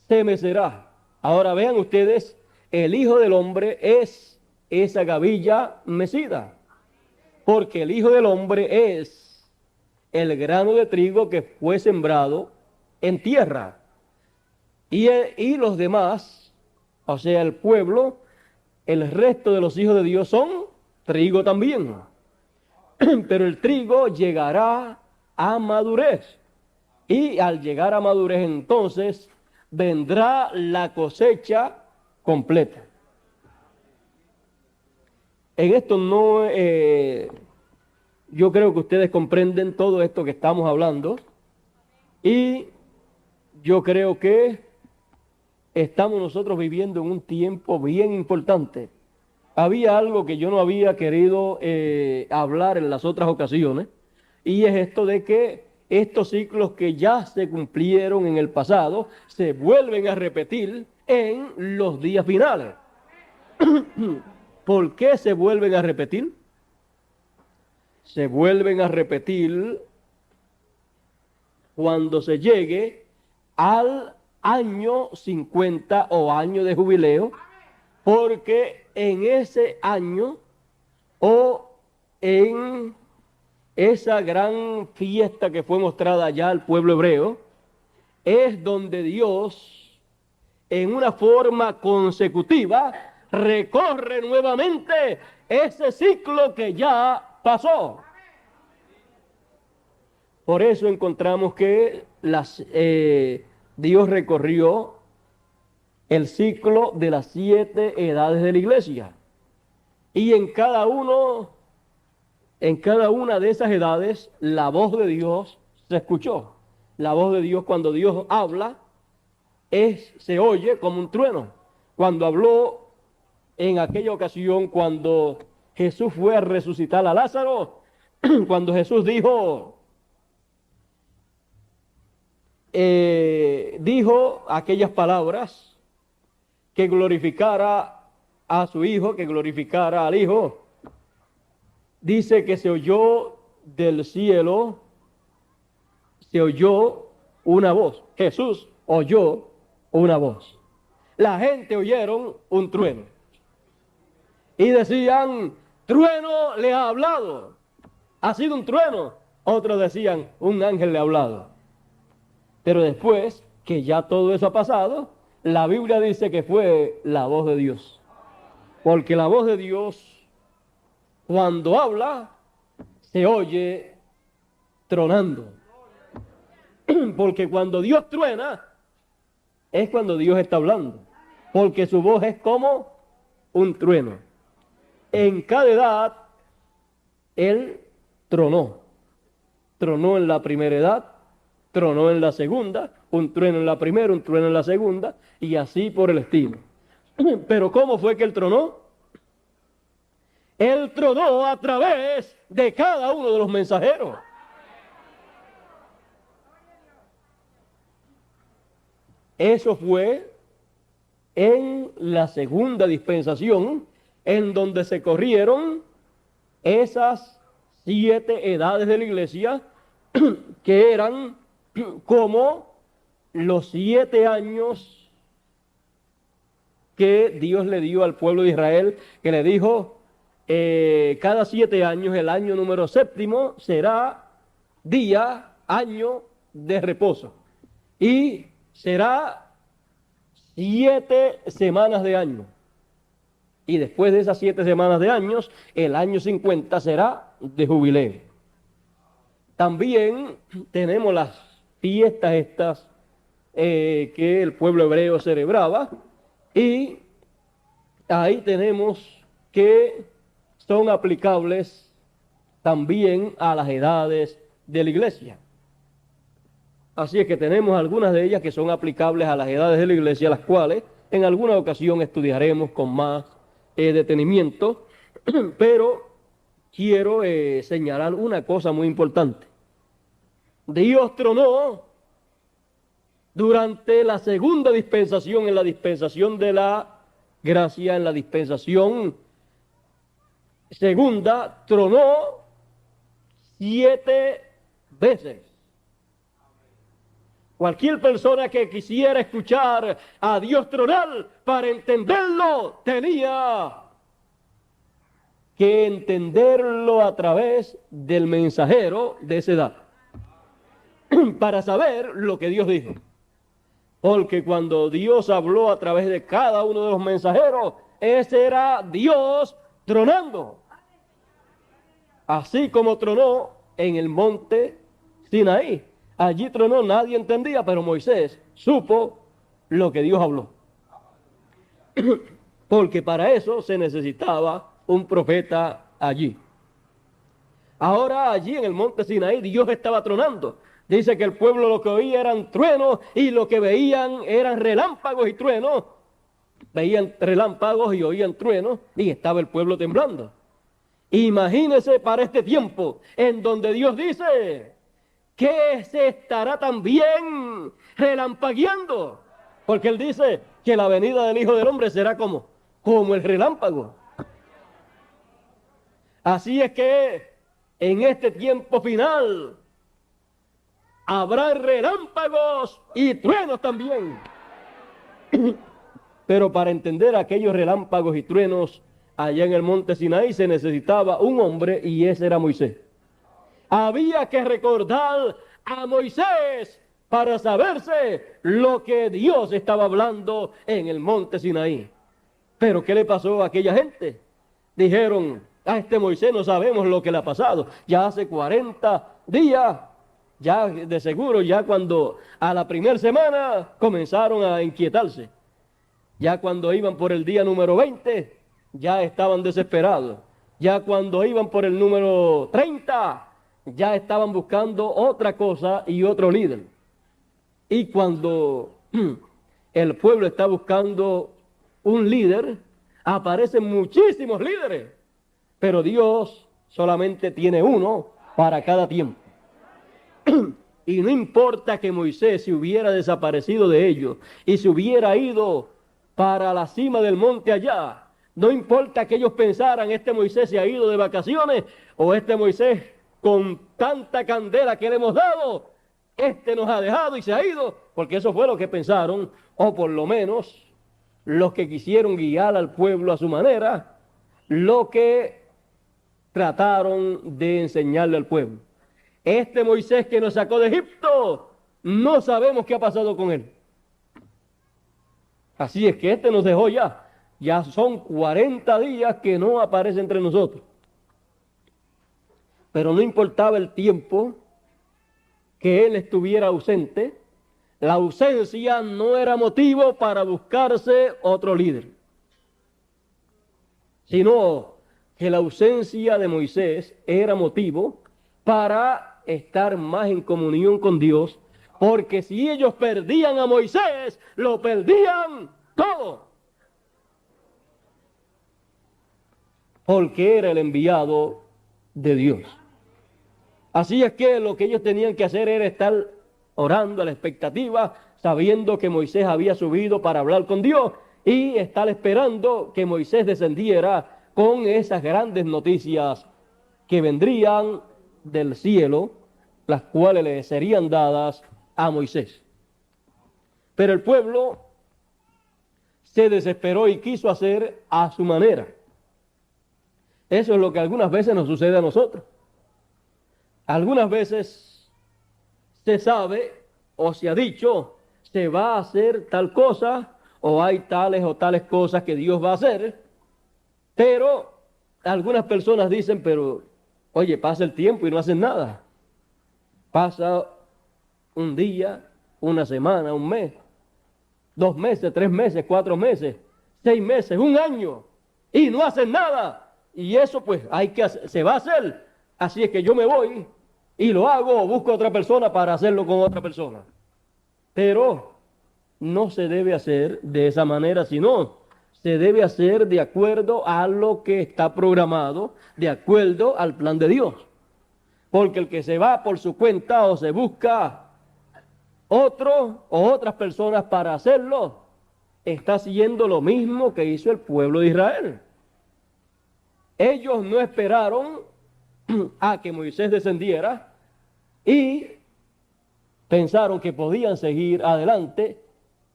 se mecerá. Ahora vean ustedes, el Hijo del Hombre es esa gavilla mecida, porque el Hijo del Hombre es el grano de trigo que fue sembrado en tierra. Y los demás, o sea, el pueblo, el resto de los hijos de Dios son trigo también. Pero el trigo llegará a madurez. Y al llegar a madurez entonces vendrá la cosecha completa. En esto no, yo creo que ustedes comprenden todo esto que estamos hablando. Y yo creo que estamos nosotros viviendo en un tiempo bien importante. Había algo que yo no había querido hablar en las otras ocasiones, y es esto de que estos ciclos que ya se cumplieron en el pasado se vuelven a repetir en los días finales. ¿Por qué se vuelven a repetir? Se vuelven a repetir cuando se llegue al año 50 o año de jubileo, porque en ese año o en esa gran fiesta que fue mostrada allá al pueblo hebreo, es donde Dios, en una forma consecutiva, recorre nuevamente ese ciclo que ya pasó. Por eso encontramos que Dios recorrió el ciclo de las 7 edades de la iglesia. Y en cada una de esas edades, la voz de Dios se escuchó. La voz de Dios, cuando Dios habla, se oye como un trueno. Cuando habló en aquella ocasión, cuando Jesús fue a resucitar a Lázaro, cuando Jesús dijo aquellas palabras, que glorificara a su Hijo, que glorificara al Hijo, dice que se oyó del cielo, se oyó una voz. Jesús oyó una voz. La gente oyeron un trueno. Y decían, trueno le ha hablado. Ha sido un trueno. Otros decían, un ángel le ha hablado. Pero después que ya todo eso ha pasado, la Biblia dice que fue la voz de Dios. Porque la voz de Dios, cuando habla, se oye tronando. Porque cuando Dios truena, es cuando Dios está hablando. Porque su voz es como un trueno. En cada edad, Él tronó. Tronó en la primera edad, tronó en la segunda, un trueno en la primera, un trueno en la segunda, y así por el estilo. Pero ¿cómo fue que Él tronó? Él tronó a través de cada uno de los mensajeros. Eso fue en la segunda dispensación, en donde se corrieron esas 7 edades de la iglesia, que eran como los 7 años que Dios le dio al pueblo de Israel, que le dijo, cada 7 años, el año número 7 será año de reposo. Y será 7 semanas de año. Y después de esas 7 semanas de años, el año 50 será de jubileo. También tenemos las fiestas estas que el pueblo hebreo celebraba, y ahí tenemos que son aplicables también a las edades de la iglesia. Así es que tenemos algunas de ellas que son aplicables a las edades de la iglesia, las cuales en alguna ocasión estudiaremos con más detenimiento, pero quiero señalar una cosa muy importante. Dios tronó durante la segunda dispensación, en la dispensación de la gracia, en la dispensación segunda, tronó 7 veces. Cualquier persona que quisiera escuchar a Dios tronar, para entenderlo, tenía que entenderlo a través del mensajero de esa edad, para saber lo que Dios dijo. Porque cuando Dios habló a través de cada uno de los mensajeros, ese era Dios tronando. Así como tronó en el monte Sinaí. Allí tronó, nadie entendía, pero Moisés supo lo que Dios habló. Porque para eso se necesitaba un profeta allí. Ahora allí en el monte Sinaí Dios estaba tronando. Dice que el pueblo lo que oía eran truenos y lo que veían eran relámpagos y truenos. Veían relámpagos y oían truenos y estaba el pueblo temblando. Imagínese para este tiempo en donde Dios dice que se estará también relampagueando. Porque Él dice que la venida del Hijo del Hombre será como el relámpago. Así es que en este tiempo final habrá relámpagos y truenos también. Pero para entender aquellos relámpagos y truenos allá en el monte Sinaí se necesitaba un hombre, y ese era Moisés. Había que recordar a Moisés para saberse lo que Dios estaba hablando en el monte Sinaí. Pero ¿qué le pasó a aquella gente? Dijeron, a este Moisés no sabemos lo que le ha pasado. Ya hace 40 días, ya de seguro, ya cuando a la primera semana comenzaron a inquietarse. Ya cuando iban por el día número 20, ya estaban desesperados. Ya cuando iban por el número 30, ya estaban buscando otra cosa y otro líder. Y cuando el pueblo está buscando un líder, aparecen muchísimos líderes. Pero Dios solamente tiene uno para cada tiempo. Y no importa que Moisés se hubiera desaparecido de ellos y se hubiera ido para la cima del monte allá. No importa que ellos pensaran, este Moisés se ha ido de vacaciones, o este Moisés con tanta candela que le hemos dado, este nos ha dejado y se ha ido, porque eso fue lo que pensaron, o por lo menos los que quisieron guiar al pueblo a su manera, lo que trataron de enseñarle al pueblo. Este Moisés que nos sacó de Egipto, no sabemos qué ha pasado con él. Así es que este nos dejó ya. Ya son 40 días que no aparece entre nosotros. Pero no importaba el tiempo que él estuviera ausente, la ausencia no era motivo para buscarse otro líder, sino que la ausencia de Moisés era motivo para estar más en comunión con Dios, porque si ellos perdían a Moisés, lo perdían todo, porque era el enviado de Dios. Así es que lo que ellos tenían que hacer era estar orando a la expectativa, sabiendo que Moisés había subido para hablar con Dios, y estar esperando que Moisés descendiera con esas grandes noticias que vendrían del cielo, las cuales le serían dadas a Moisés. Pero el pueblo se desesperó y quiso hacer a su manera. Eso es lo que algunas veces nos sucede a nosotros. Algunas veces se sabe o se ha dicho, se va a hacer tal cosa, o hay tales o tales cosas que Dios va a hacer, pero algunas personas dicen, pero oye, pasa el tiempo y no hacen nada. Pasa un día, una semana, un mes, 2 meses, 3 meses, 4 meses, 6 meses, un año, y no hacen nada. Y eso pues se va a hacer. Así es que yo me voy y lo hago o busco a otra persona para hacerlo con otra persona. Pero no se debe hacer de esa manera, sino se debe hacer de acuerdo a lo que está programado, de acuerdo al plan de Dios. Porque el que se va por su cuenta o se busca otro o otras personas para hacerlo, está haciendo lo mismo que hizo el pueblo de Israel. Ellos no esperaron a que Moisés descendiera y pensaron que podían seguir adelante,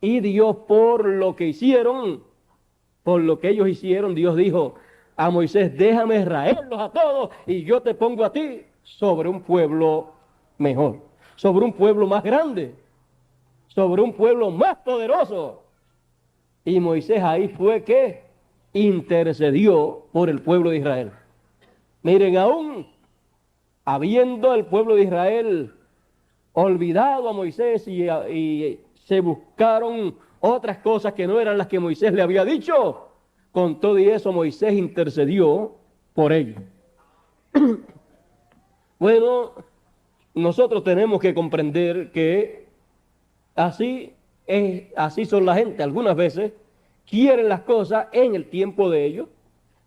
y Dios, por lo que hicieron, por lo que ellos hicieron, Dios dijo a Moisés: déjame raerlos a todos y yo te pongo a ti sobre un pueblo mejor, sobre un pueblo más grande, sobre un pueblo más poderoso. Y Moisés ahí fue que intercedió por el pueblo de Israel. Miren, aún habiendo el pueblo de Israel olvidado a Moisés y se buscaron otras cosas que no eran las que Moisés le había dicho, con todo y eso Moisés intercedió por ellos. Bueno, nosotros tenemos que comprender que así son la gente. Algunas veces quieren las cosas en el tiempo de ellos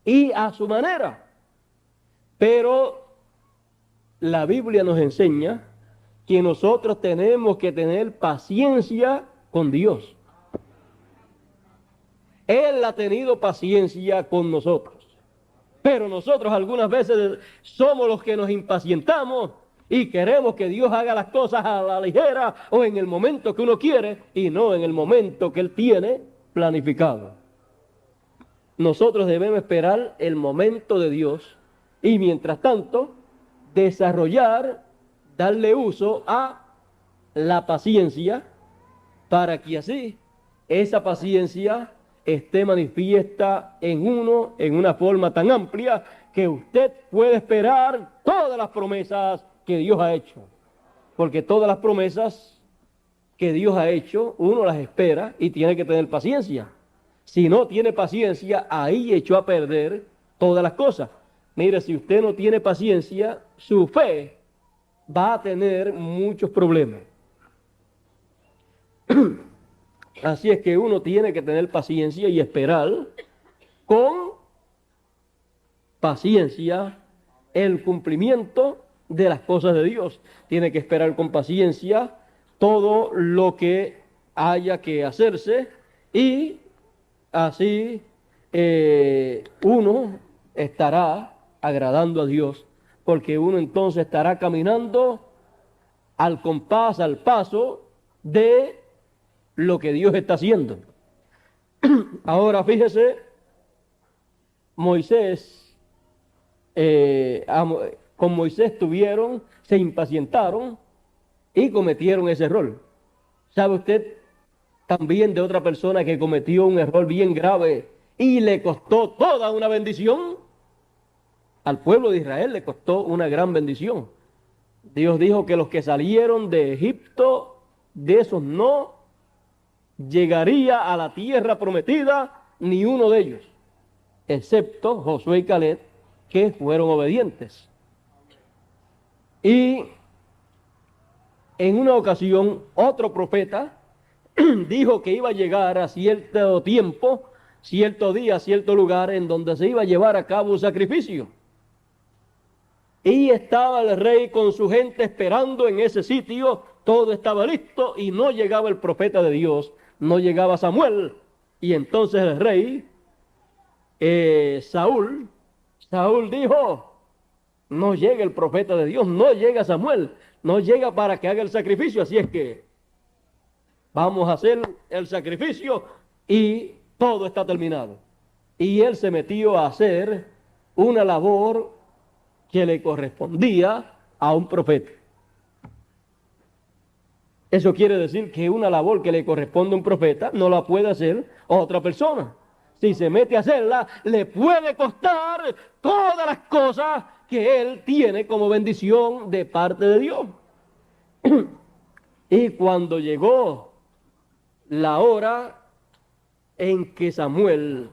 y a su manera. Pero la Biblia nos enseña que nosotros tenemos que tener paciencia con Dios. Él ha tenido paciencia con nosotros. Pero nosotros algunas veces somos los que nos impacientamos y queremos que Dios haga las cosas a la ligera o en el momento que uno quiere y no en el momento que Él tiene planificado. Nosotros debemos esperar el momento de Dios y mientras tanto darle uso a la paciencia para que así esa paciencia esté manifiesta en uno en una forma tan amplia que usted puede esperar todas las promesas que Dios ha hecho. Porque todas las promesas que Dios ha hecho, uno las espera y tiene que tener paciencia. Si no tiene paciencia, ahí echó a perder todas las cosas. Mire, si usted no tiene paciencia, su fe va a tener muchos problemas. Así es que uno tiene que tener paciencia y esperar con paciencia el cumplimiento de las cosas de Dios. Tiene que esperar con paciencia todo lo que haya que hacerse y así uno estará agradando a Dios, porque uno entonces estará caminando al compás, al paso de lo que Dios está haciendo. Ahora fíjese, con Moisés se impacientaron y cometieron ese error. ¿Sabe usted también de otra persona que cometió un error bien grave y le costó toda una bendición? Al pueblo de Israel le costó una gran bendición. Dios dijo que los que salieron de Egipto, de esos no llegaría a la tierra prometida ni uno de ellos, excepto Josué y Caleb, que fueron obedientes. Y en una ocasión otro profeta dijo que iba a llegar a cierto tiempo, cierto día, cierto lugar en donde se iba a llevar a cabo un sacrificio. Y estaba el rey con su gente esperando en ese sitio, todo estaba listo y no llegaba el profeta de Dios, no llegaba Samuel. Y entonces el rey, Saúl dijo: no llega el profeta de Dios, no llega Samuel, no llega para que haga el sacrificio, así es que vamos a hacer el sacrificio y todo está terminado. Y él se metió a hacer una labor que le correspondía a un profeta. Eso quiere decir que una labor que le corresponde a un profeta no la puede hacer otra persona. Si se mete a hacerla, le puede costar todas las cosas que él tiene como bendición de parte de Dios. Y cuando llegó la hora en que Samuel,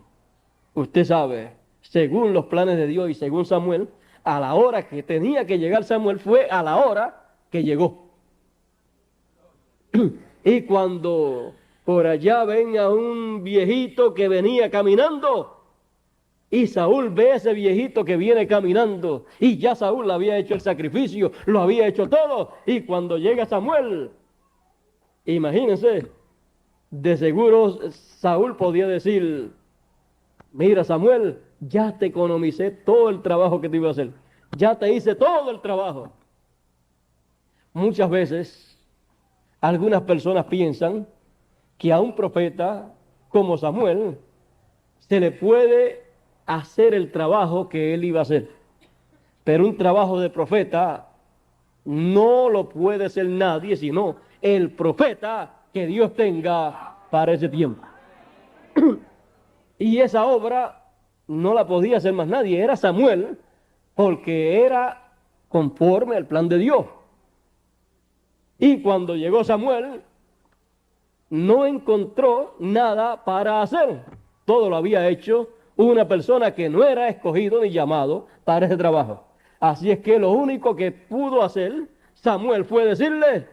usted sabe, según los planes de Dios y según Samuel, a la hora que tenía que llegar Samuel fue a la hora que llegó. Y cuando por allá ven a un viejito que venía caminando, y Saúl ve a ese viejito que viene caminando, y ya Saúl había hecho el sacrificio, lo había hecho todo, y cuando llega Samuel, imagínense, de seguro Saúl podía decir: mira, Samuel, ya te economicé todo el trabajo que te iba a hacer, ya te hice todo el trabajo. Muchas veces algunas personas piensan que a un profeta como Samuel se le puede hacer el trabajo que él iba a hacer, pero un trabajo de profeta no lo puede hacer nadie sino el profeta que Dios tenga para ese tiempo. Y esa obra no la podía hacer más nadie, era Samuel, porque era conforme al plan de Dios. Y cuando llegó Samuel, no encontró nada para hacer. Todo lo había hecho una persona que no era escogido ni llamado para ese trabajo. Así es que lo único que pudo hacer Samuel fue decirle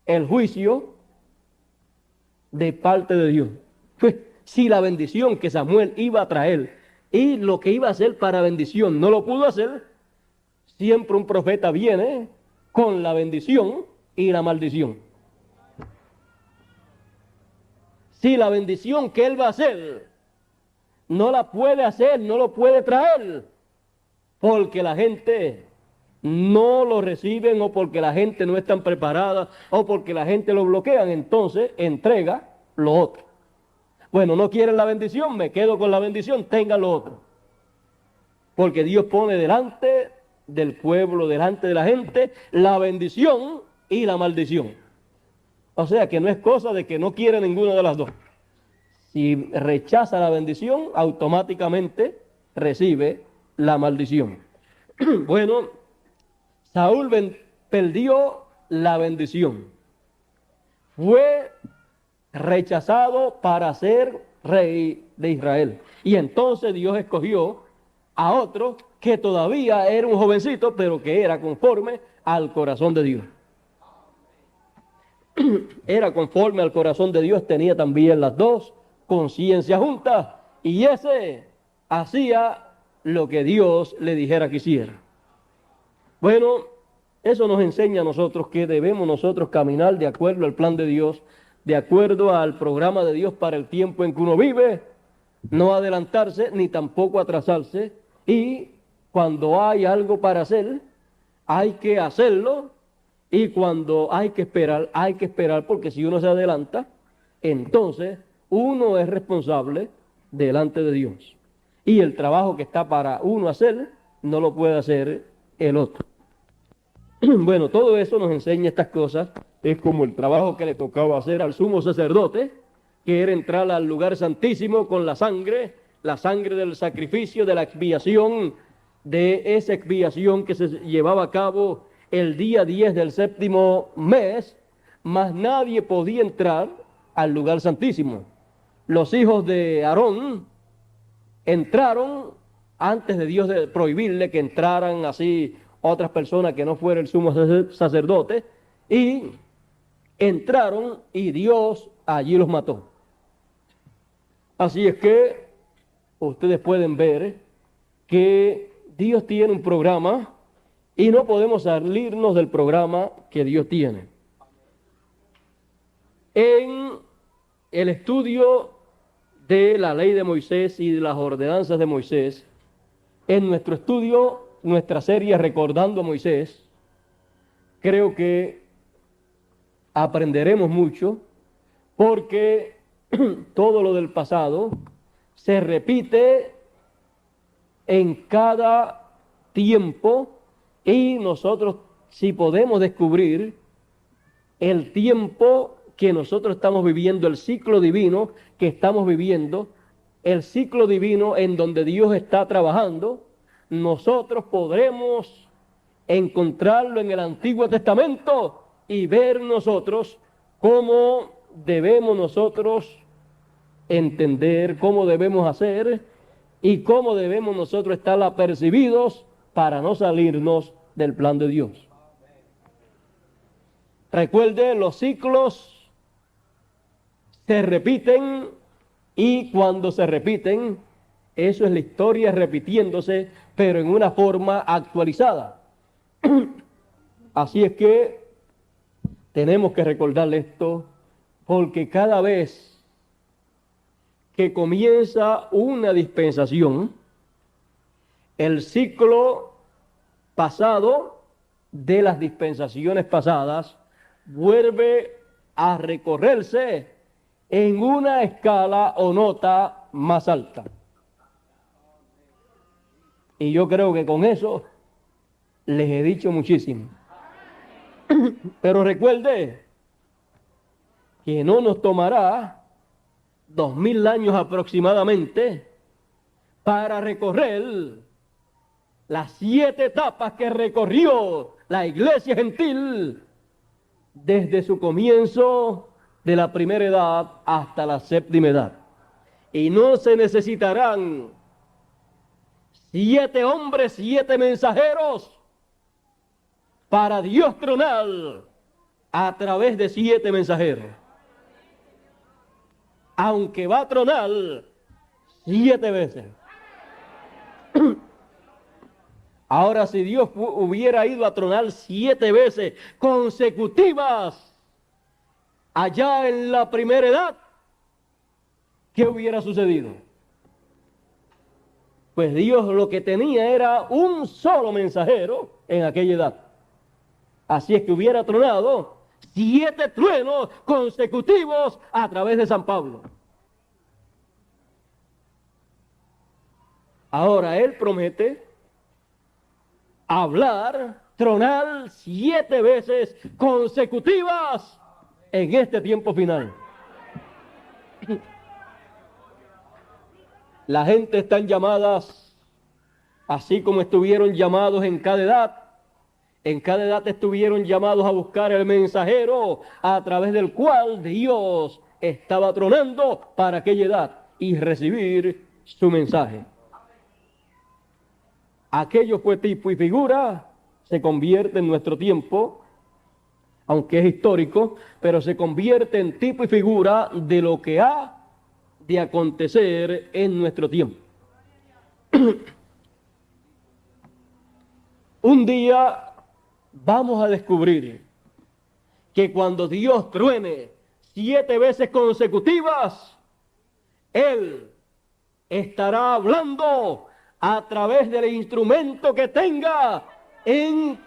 el juicio de parte de Dios. Pues si la bendición que Samuel iba a traer y lo que iba a hacer para bendición no lo pudo hacer, siempre un profeta viene con la bendición y la maldición. Si la bendición que él va a hacer no la puede hacer, no lo puede traer, porque la gente no lo reciben, o porque la gente no está preparada, o porque la gente lo bloquean, entonces entrega lo otro. Bueno, no quieren la bendición, me quedo con la bendición, tengan lo otro. Porque Dios pone delante del pueblo, delante de la gente, la bendición y la maldición. O sea que no es cosa de que no quiere ninguna de las dos. Si rechaza la bendición, automáticamente recibe la maldición. Bueno, Saúl perdió la bendición. Fue rechazado para ser rey de Israel. Y entonces Dios escogió a otro que todavía era un jovencito, pero que era conforme al corazón de Dios. Era conforme al corazón de Dios, tenía también las dos conciencias juntas, y ese hacía lo que Dios le dijera que hiciera. Bueno, eso nos enseña a nosotros que debemos nosotros caminar de acuerdo al plan de Dios, de acuerdo al programa de Dios para el tiempo en que uno vive, no adelantarse ni tampoco atrasarse, y cuando hay algo para hacer, hay que hacerlo, y cuando hay que esperar, porque si uno se adelanta, entonces uno es responsable delante de Dios. Y el trabajo que está para uno hacer, no lo puede hacer el otro. Bueno, todo eso nos enseña estas cosas. Es como el trabajo que le tocaba hacer al sumo sacerdote, que era entrar al lugar santísimo con la sangre del sacrificio, de la expiación, de esa expiación que se llevaba a cabo el día 10 del séptimo mes, mas nadie podía entrar al lugar santísimo. Los hijos de Aarón entraron antes de Dios de prohibirle que entraran así otras personas que no fuera el sumo sacerdote, y entraron y Dios allí los mató. Así es que ustedes pueden ver que Dios tiene un programa y no podemos salirnos del programa que Dios tiene. En el estudio de la ley de Moisés y de las ordenanzas de Moisés, en nuestro estudio, nuestra serie Recordando a Moisés, creo que aprenderemos mucho, porque todo lo del pasado se repite en cada tiempo, y nosotros, si podemos descubrir el tiempo que nosotros estamos viviendo, el ciclo divino que estamos viviendo, el ciclo divino en donde Dios está trabajando, nosotros podremos encontrarlo en el Antiguo Testamento y ver nosotros cómo debemos nosotros entender, cómo debemos hacer y cómo debemos nosotros estar apercibidos para no salirnos del plan de Dios. Recuerde, los ciclos se repiten y cuando se repiten, eso es la historia repitiéndose, pero en una forma actualizada. Así es que tenemos que recordar esto, porque cada vez que comienza una dispensación, el ciclo pasado de las dispensaciones pasadas vuelve a recorrerse en una escala o nota más alta. Y yo creo que con eso les he dicho muchísimo. Pero recuerde que no nos tomará 2000 años aproximadamente para recorrer las 7 etapas que recorrió la iglesia gentil desde su comienzo de la primera edad hasta la séptima edad. Y no se necesitarán 7 hombres, 7 mensajeros para Dios tronar a través de 7 mensajeros. Aunque va a tronar 7 veces. Ahora, si Dios hubiera ido a tronar 7 veces consecutivas allá en la primera edad, ¿qué hubiera sucedido? Pues Dios lo que tenía era un solo mensajero en aquella edad. Así es que hubiera tronado 7 truenos consecutivos a través de San Pablo. Ahora Él promete hablar, tronar 7 veces consecutivas en este tiempo final. La gente están llamadas, así como estuvieron llamados en cada edad estuvieron llamados a buscar el mensajero a través del cual Dios estaba tronando para aquella edad y recibir su mensaje. Aquello fue tipo y figura, se convierte en nuestro tiempo, aunque es histórico, pero se convierte en tipo y figura de lo que ha de acontecer en nuestro tiempo. Un día vamos a descubrir que cuando Dios truene 7 veces consecutivas, Él estará hablando a través del instrumento que tenga en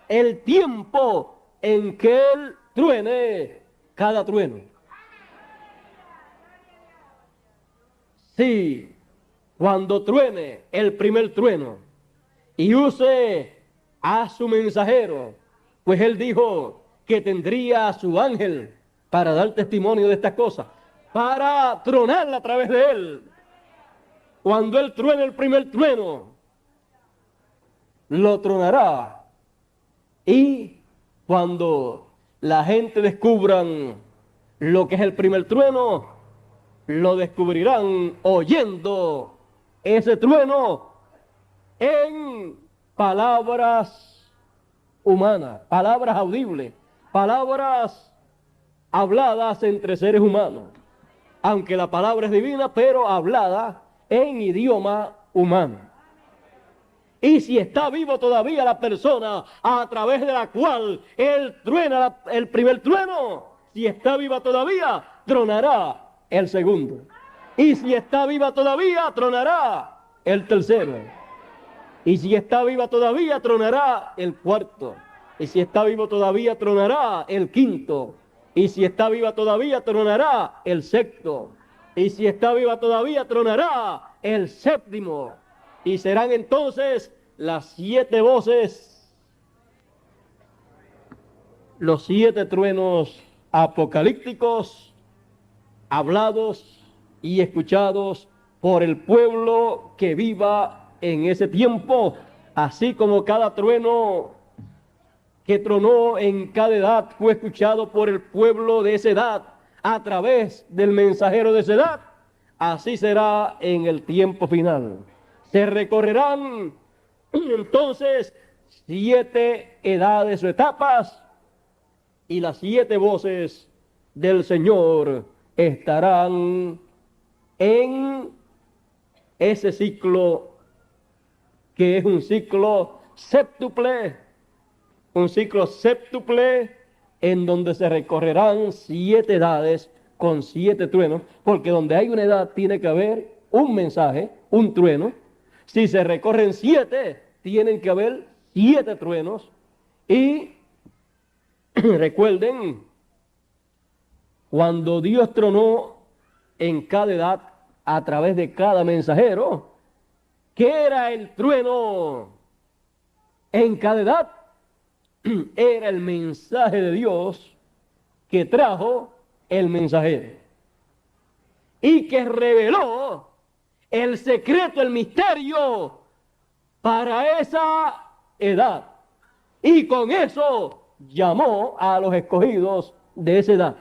el tiempo en que Él truene cada trueno. Sí, cuando truene el primer trueno y use a su mensajero, pues Él dijo que tendría a su ángel para dar testimonio de estas cosas, para tronarla a través de Él. Cuando Él truene el primer trueno, lo tronará. Y cuando la gente descubran lo que es el primer trueno, lo descubrirán oyendo ese trueno en palabras humanas, palabras audibles, palabras habladas entre seres humanos. Aunque la palabra es divina, pero hablada en idioma humano. Y si está vivo todavía la persona a través de la cual Él truena el primer trueno, si está viva todavía, tronará el segundo. Y si está viva todavía, tronará el tercero. Y si está viva todavía, tronará el cuarto. Y si está vivo todavía, tronará el quinto. Y si está viva todavía, tronará el sexto. Y si está viva todavía, tronará el séptimo. Y serán entonces las 7 voces, los 7 truenos apocalípticos, hablados y escuchados por el pueblo que viva en ese tiempo, así como cada trueno que tronó en cada edad fue escuchado por el pueblo de esa edad a través del mensajero de esa edad, así será en el tiempo final. Se recorrerán entonces 7 edades o etapas, y las 7 voces del Señor estarán en ese ciclo, que es un ciclo séptuple, en donde se recorrerán 7 edades con 7 truenos, porque donde hay una edad tiene que haber un mensaje, un trueno. Si se recorren 7, tienen que haber 7 truenos. Y recuerden, cuando Dios tronó en cada edad a través de cada mensajero, ¿qué era el trueno en cada edad? Era el mensaje de Dios que trajo el mensajero y que reveló el secreto, el misterio para esa edad, y con eso llamó a los escogidos de esa edad.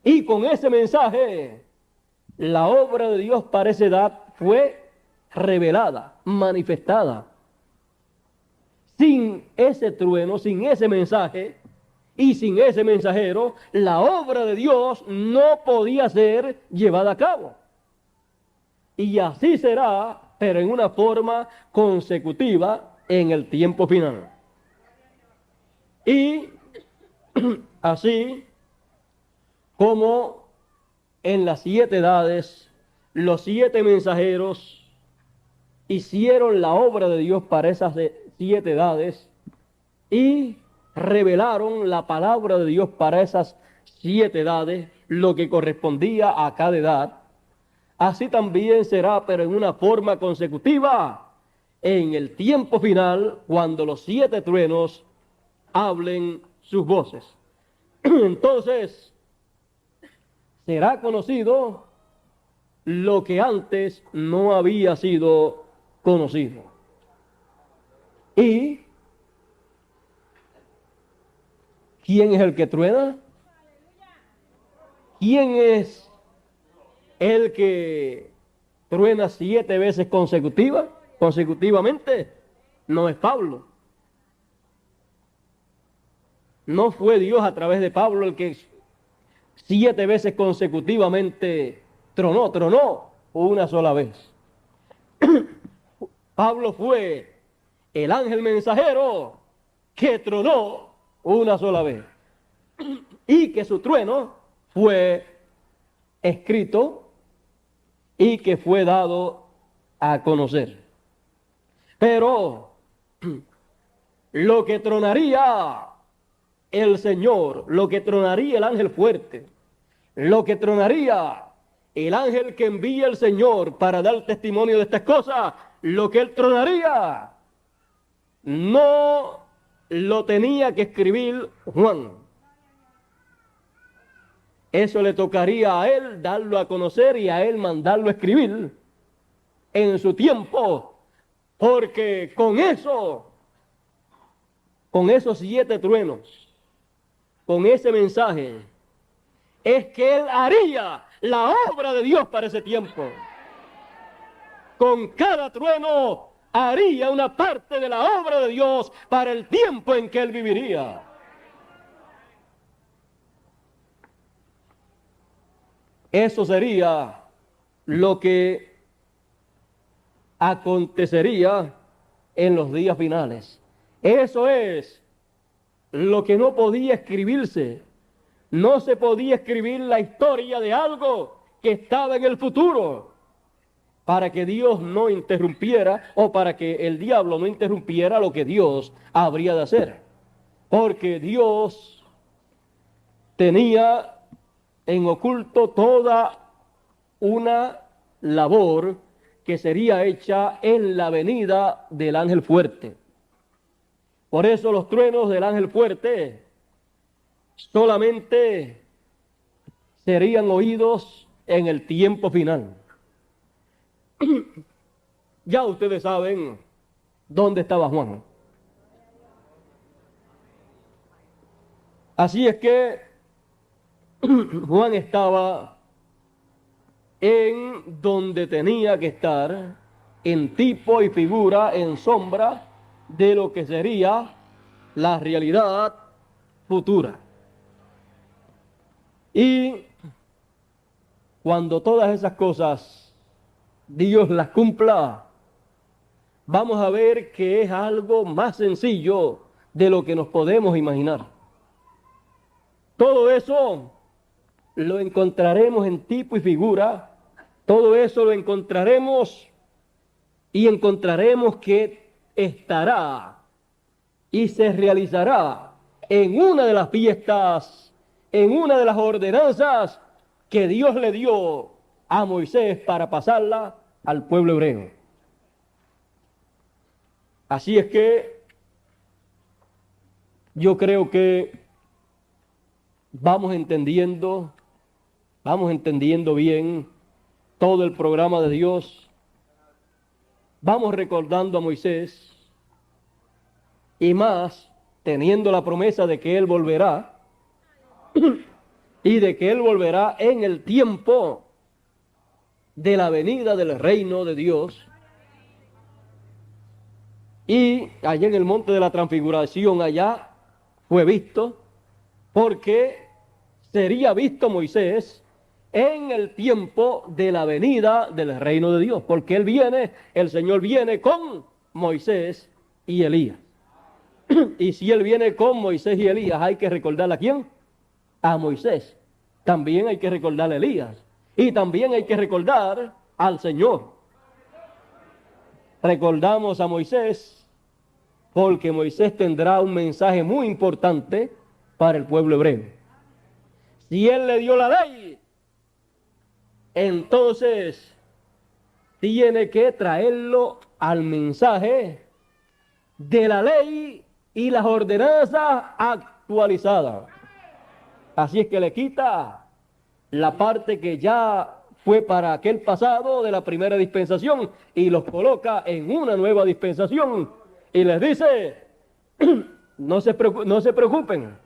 Y con ese mensaje la obra de Dios para esa edad fue revelada, manifestada. Sin ese trueno, sin ese mensaje y sin ese mensajero, la obra de Dios no podía ser llevada a cabo. Y así será, pero en una forma consecutiva en el tiempo final. Y así como en las 7 edades, los 7 mensajeros hicieron la obra de Dios para esas 7 edades y revelaron la palabra de Dios para esas 7 edades, lo que correspondía a cada edad. Así también será, pero en una forma consecutiva, en el tiempo final, cuando los 7 truenos hablen sus voces. Entonces, será conocido lo que antes no había sido conocido. ¿Y quién es el que truena? ¿Quién es el que truena 7 veces consecutivamente? No es Pablo. No fue Dios a través de Pablo el que 7 veces consecutivamente tronó una sola vez. Pablo fue el ángel mensajero que tronó una sola vez, y que su trueno fue escrito y que fue dado a conocer. Pero lo que tronaría el Señor, lo que tronaría el ángel fuerte, lo que tronaría el ángel que envía el Señor para dar testimonio de estas cosas, lo que él tronaría, no lo tenía que escribir Juan. Eso le tocaría a él darlo a conocer y a él mandarlo a escribir en su tiempo, porque con esos 7 truenos, con ese mensaje, es que él haría la obra de Dios para ese tiempo. Con cada trueno haría una parte de la obra de Dios para el tiempo en que él viviría. Eso sería lo que acontecería en los días finales. Eso es lo que no podía escribirse. No se podía escribir la historia de algo que estaba en el futuro, para que Dios no interrumpiera, o para que el diablo no interrumpiera lo que Dios habría de hacer. Porque Dios tenía en oculto toda una labor que sería hecha en la venida del ángel fuerte. Por eso los truenos del ángel fuerte solamente serían oídos en el tiempo final. Ya ustedes saben dónde estaba Juan. Así es que Juan estaba en donde tenía que estar, en tipo y figura, en sombra de lo que sería la realidad futura. Y cuando todas esas cosas Dios las cumpla, vamos a ver que es algo más sencillo de lo que nos podemos imaginar. Todo eso lo encontraremos en tipo y figura, todo eso lo encontraremos y encontraremos que estará y se realizará en una de las fiestas, en una de las ordenanzas que Dios le dio a Moisés para pasarla al pueblo hebreo. Así es que yo creo que vamos entendiendo bien todo el programa de Dios. Vamos recordando a Moisés y más teniendo la promesa de que Él volverá y de que Él volverá en el tiempo de la venida del reino de Dios. Y allá en el monte de la transfiguración, allá fue visto, porque sería visto Moisés en el tiempo de la venida del reino de Dios, porque el Señor viene con Moisés y Elías. Y si Él viene con Moisés y Elías, hay que recordarle a quién, a Moisés. También hay que recordarle a Elías. Y también hay que recordar al Señor. Recordamos a Moisés porque Moisés tendrá un mensaje muy importante para el pueblo hebreo. Si Él le dio la ley, entonces tiene que traerlo al mensaje de la ley y las ordenanzas actualizadas. Así es que le quita la parte que ya fue para aquel pasado de la primera dispensación y los coloca en una nueva dispensación y les dice, no se preocupen,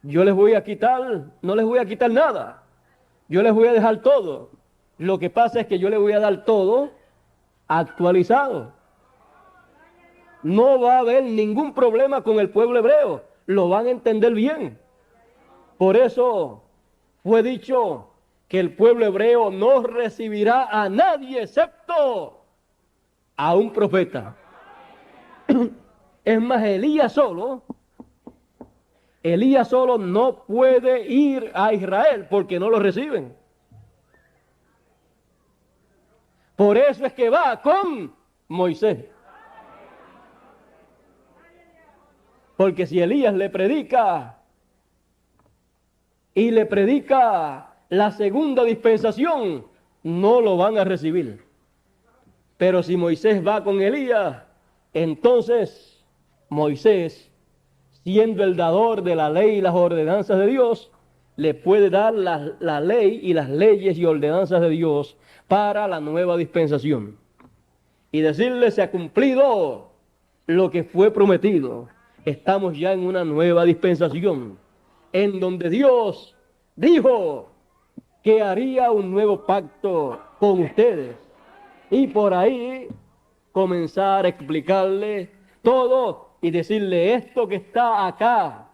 yo les voy a quitar, no les voy a quitar nada, yo les voy a dejar todo. Lo que pasa es que yo les voy a dar todo actualizado. No va a haber ningún problema con el pueblo hebreo, lo van a entender bien. Por eso fue dicho que el pueblo hebreo no recibirá a nadie excepto a un profeta. Es más, Elías solo no puede ir a Israel porque no lo reciben. Por eso es que va con Moisés. Porque si Elías le predica y le predica la segunda dispensación, no lo van a recibir. Pero si Moisés va con Elías, entonces Moisés, siendo el dador de la ley y las ordenanzas de Dios, le puede dar la ley y las leyes y ordenanzas de Dios para la nueva dispensación. Y decirle, se ha cumplido lo que fue prometido. Estamos ya en una nueva dispensación, en donde Dios dijo que haría un nuevo pacto con ustedes. Y por ahí comenzar a explicarle todo y decirle esto que está acá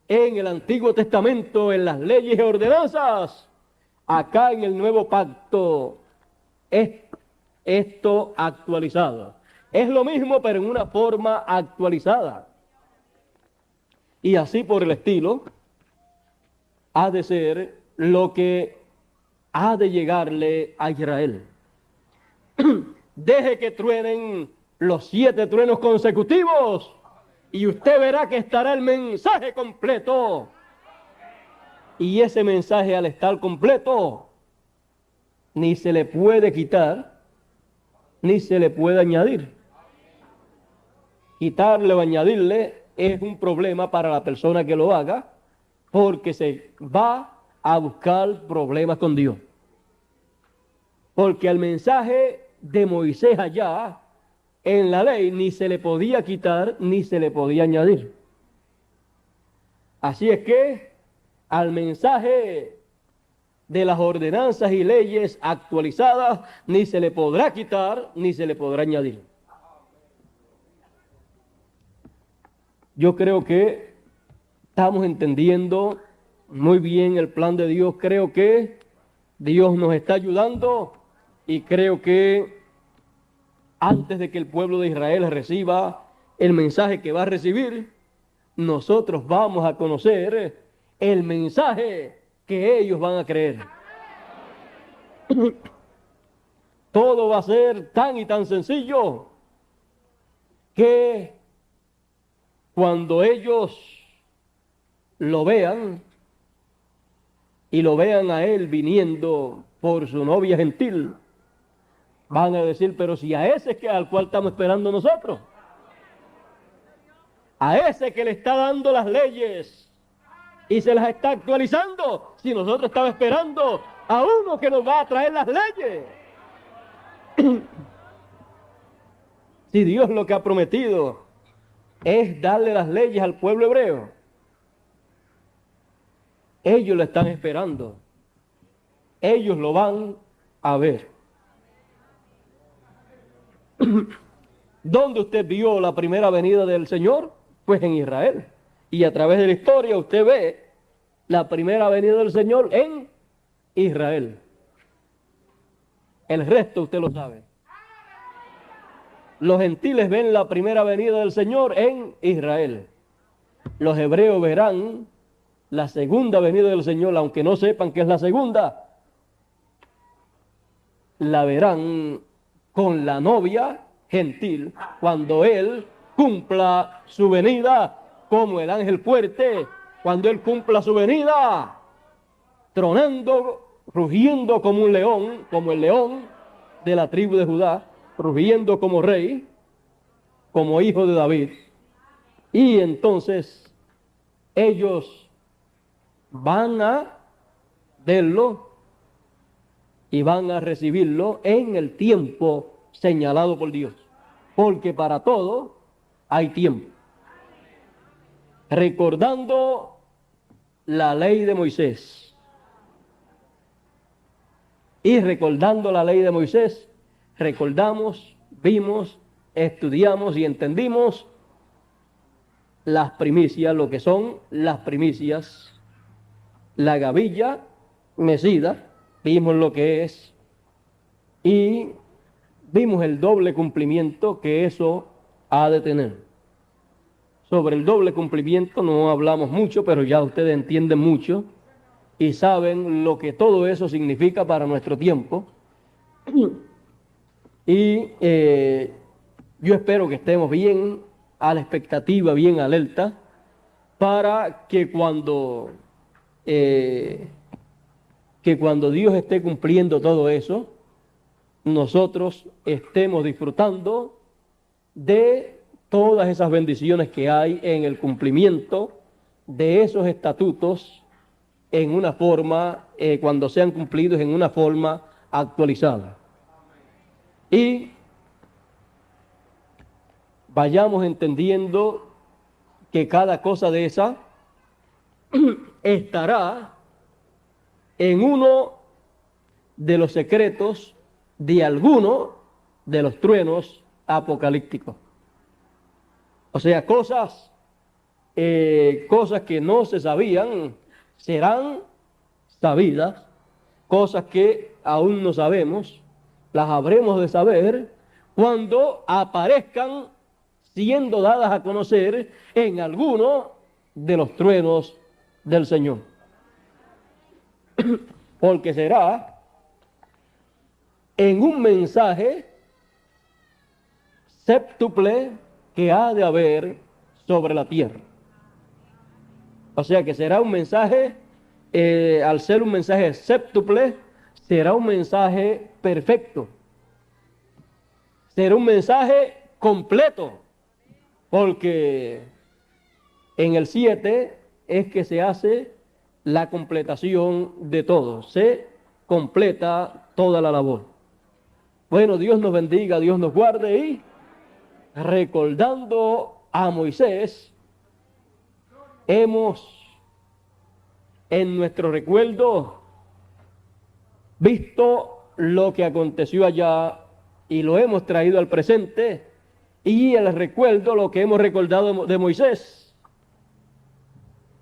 en el Antiguo Testamento, en las leyes y ordenanzas, acá en el nuevo pacto, es esto actualizado. Es lo mismo, pero en una forma actualizada. Y así por el estilo, ha de ser lo que ha de llegarle a Israel. Deje que truenen los 7 truenos consecutivos y usted verá que estará el mensaje completo. Y ese mensaje, al estar completo, ni se le puede quitar, ni se le puede añadir. Quitarle o añadirle es un problema para la persona que lo haga, porque se va a buscar problemas con Dios. Porque al mensaje de Moisés allá, en la ley, ni se le podía quitar, ni se le podía añadir. Así es que al mensaje de las ordenanzas y leyes actualizadas ni se le podrá quitar ni se le podrá añadir. Yo creo que estamos entendiendo muy bien el plan de Dios. Creo que Dios nos está ayudando y creo que antes de que el pueblo de Israel reciba el mensaje que va a recibir, nosotros vamos a conocer el mensaje que ellos van a creer. Todo va a ser tan y tan sencillo que cuando ellos lo vean y lo vean a él viniendo por su novia gentil, van a decir, pero si a ese es que al cual estamos esperando nosotros, a ese que le está dando las leyes y se las está actualizando, si nosotros estamos esperando a uno que nos va a traer las leyes. Si Dios lo que ha prometido es darle las leyes al pueblo hebreo, ellos lo están esperando, ellos lo van a ver. ¿Dónde usted vio la primera venida del Señor? Pues en Israel. Y a través de la historia usted ve la primera venida del Señor en Israel. El resto usted lo sabe. Los gentiles ven la primera venida del Señor en Israel. Los hebreos verán la segunda venida del Señor, aunque no sepan que es la segunda, la verán con la novia gentil cuando Él cumpla su venida, como el ángel fuerte, cuando Él cumpla su venida, tronando, rugiendo como un león, como el león de la tribu de Judá, rugiendo como rey, como hijo de David. Y entonces ellos van a verlo y van a recibirlo en el tiempo señalado por Dios, porque para todo hay tiempo. Recordando la ley de Moisés y recordando la ley de Moisés, recordamos, vimos, estudiamos y entendimos las primicias, lo que son las primicias, la gavilla mecida, vimos lo que es y vimos el doble cumplimiento que eso ha de tener. Sobre el doble cumplimiento no hablamos mucho, pero ya ustedes entienden mucho y saben lo que todo eso significa para nuestro tiempo. Y yo espero que estemos bien a la expectativa, bien alerta, para que cuando Dios esté cumpliendo todo eso, nosotros estemos disfrutando de todas esas bendiciones que hay en el cumplimiento de esos estatutos en una forma, cuando sean cumplidos en una forma actualizada. Y vayamos entendiendo que cada cosa de esa estará en uno de los secretos de alguno de los truenos apocalípticos. O sea, cosas que no se sabían serán sabidas, cosas que aún no sabemos, las habremos de saber cuando aparezcan siendo dadas a conocer en alguno de los truenos del Señor. Porque será en un mensaje séptuple que ha de haber sobre la tierra. O sea que será un mensaje, al ser un mensaje séptuple, será un mensaje perfecto. Será un mensaje completo, porque en el 7 es que se hace la completación de todo, se completa toda la labor. Bueno, Dios nos bendiga, Dios nos guarde y recordando a Moisés, hemos en nuestro recuerdo, visto lo que aconteció allá y lo hemos traído al presente, y el recuerdo, lo que hemos recordado de Moisés.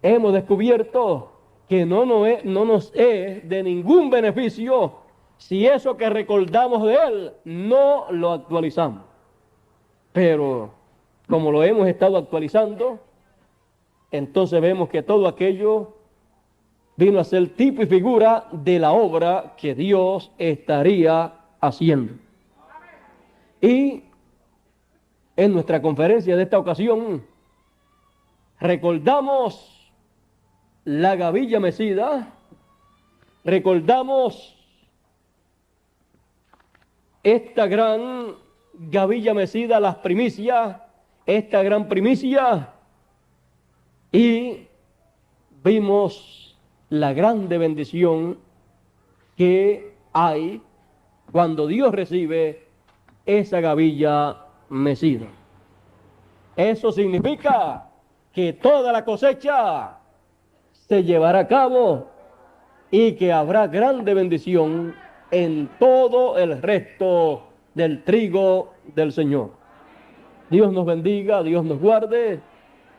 Hemos descubierto que no nos es de ningún beneficio si eso que recordamos de él no lo actualizamos. Pero como lo hemos estado actualizando, entonces vemos que todo aquello vino a ser tipo y figura de la obra que Dios estaría haciendo. Y en nuestra conferencia de esta ocasión recordamos la gavilla mecida, recordamos esta gran gavilla mecida, las primicias, esta gran primicia, y vimos la grande bendición que hay cuando Dios recibe esa gavilla mecida. Eso significa que toda la cosecha se llevará a cabo y que habrá grande bendición en todo el resto del trigo del Señor. Dios nos bendiga, Dios nos guarde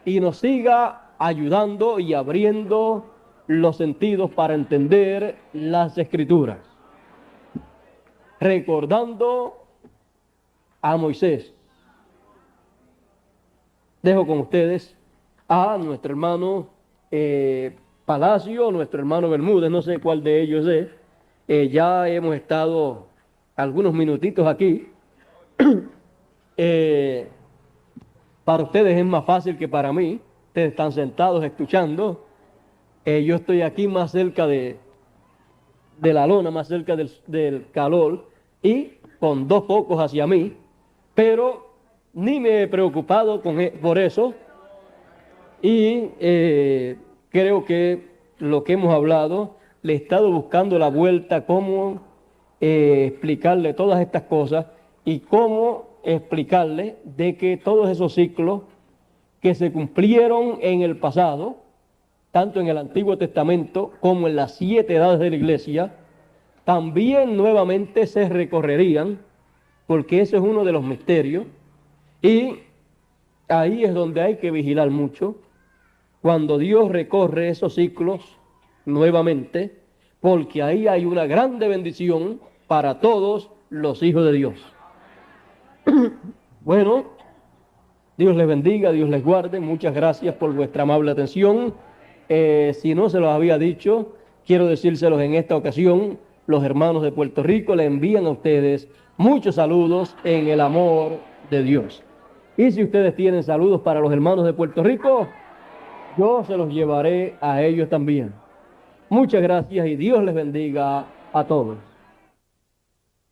y nos siga ayudando y abriendo los sentidos para entender las Escrituras. Recordando a Moisés. Dejo con ustedes a nuestro hermano Palacio, nuestro hermano Bermúdez, no sé cuál de ellos es. Ya hemos estado algunos minutitos aquí. Para ustedes es más fácil que para mí. Ustedes están sentados escuchando. Yo estoy aquí más cerca de la lona, más cerca del calor y con dos focos hacia mí, pero ni me he preocupado por eso. Y creo que lo que hemos hablado, le he estado buscando la vuelta, cómo explicarle todas estas cosas y cómo explicarle de que todos esos ciclos que se cumplieron en el pasado, tanto en el Antiguo Testamento como en las 7 edades de la Iglesia, también nuevamente se recorrerían, porque ese es uno de los misterios, y ahí es donde hay que vigilar mucho, cuando Dios recorre esos ciclos nuevamente, porque ahí hay una grande bendición para todos los hijos de Dios. Bueno, Dios les bendiga, Dios les guarde, muchas gracias por vuestra amable atención. Si no se los había dicho, quiero decírselos en esta ocasión. Los hermanos de Puerto Rico le envían a ustedes muchos saludos en el amor de Dios. Y si ustedes tienen saludos para los hermanos de Puerto Rico, yo se los llevaré a ellos también. Muchas gracias y Dios les bendiga a todos.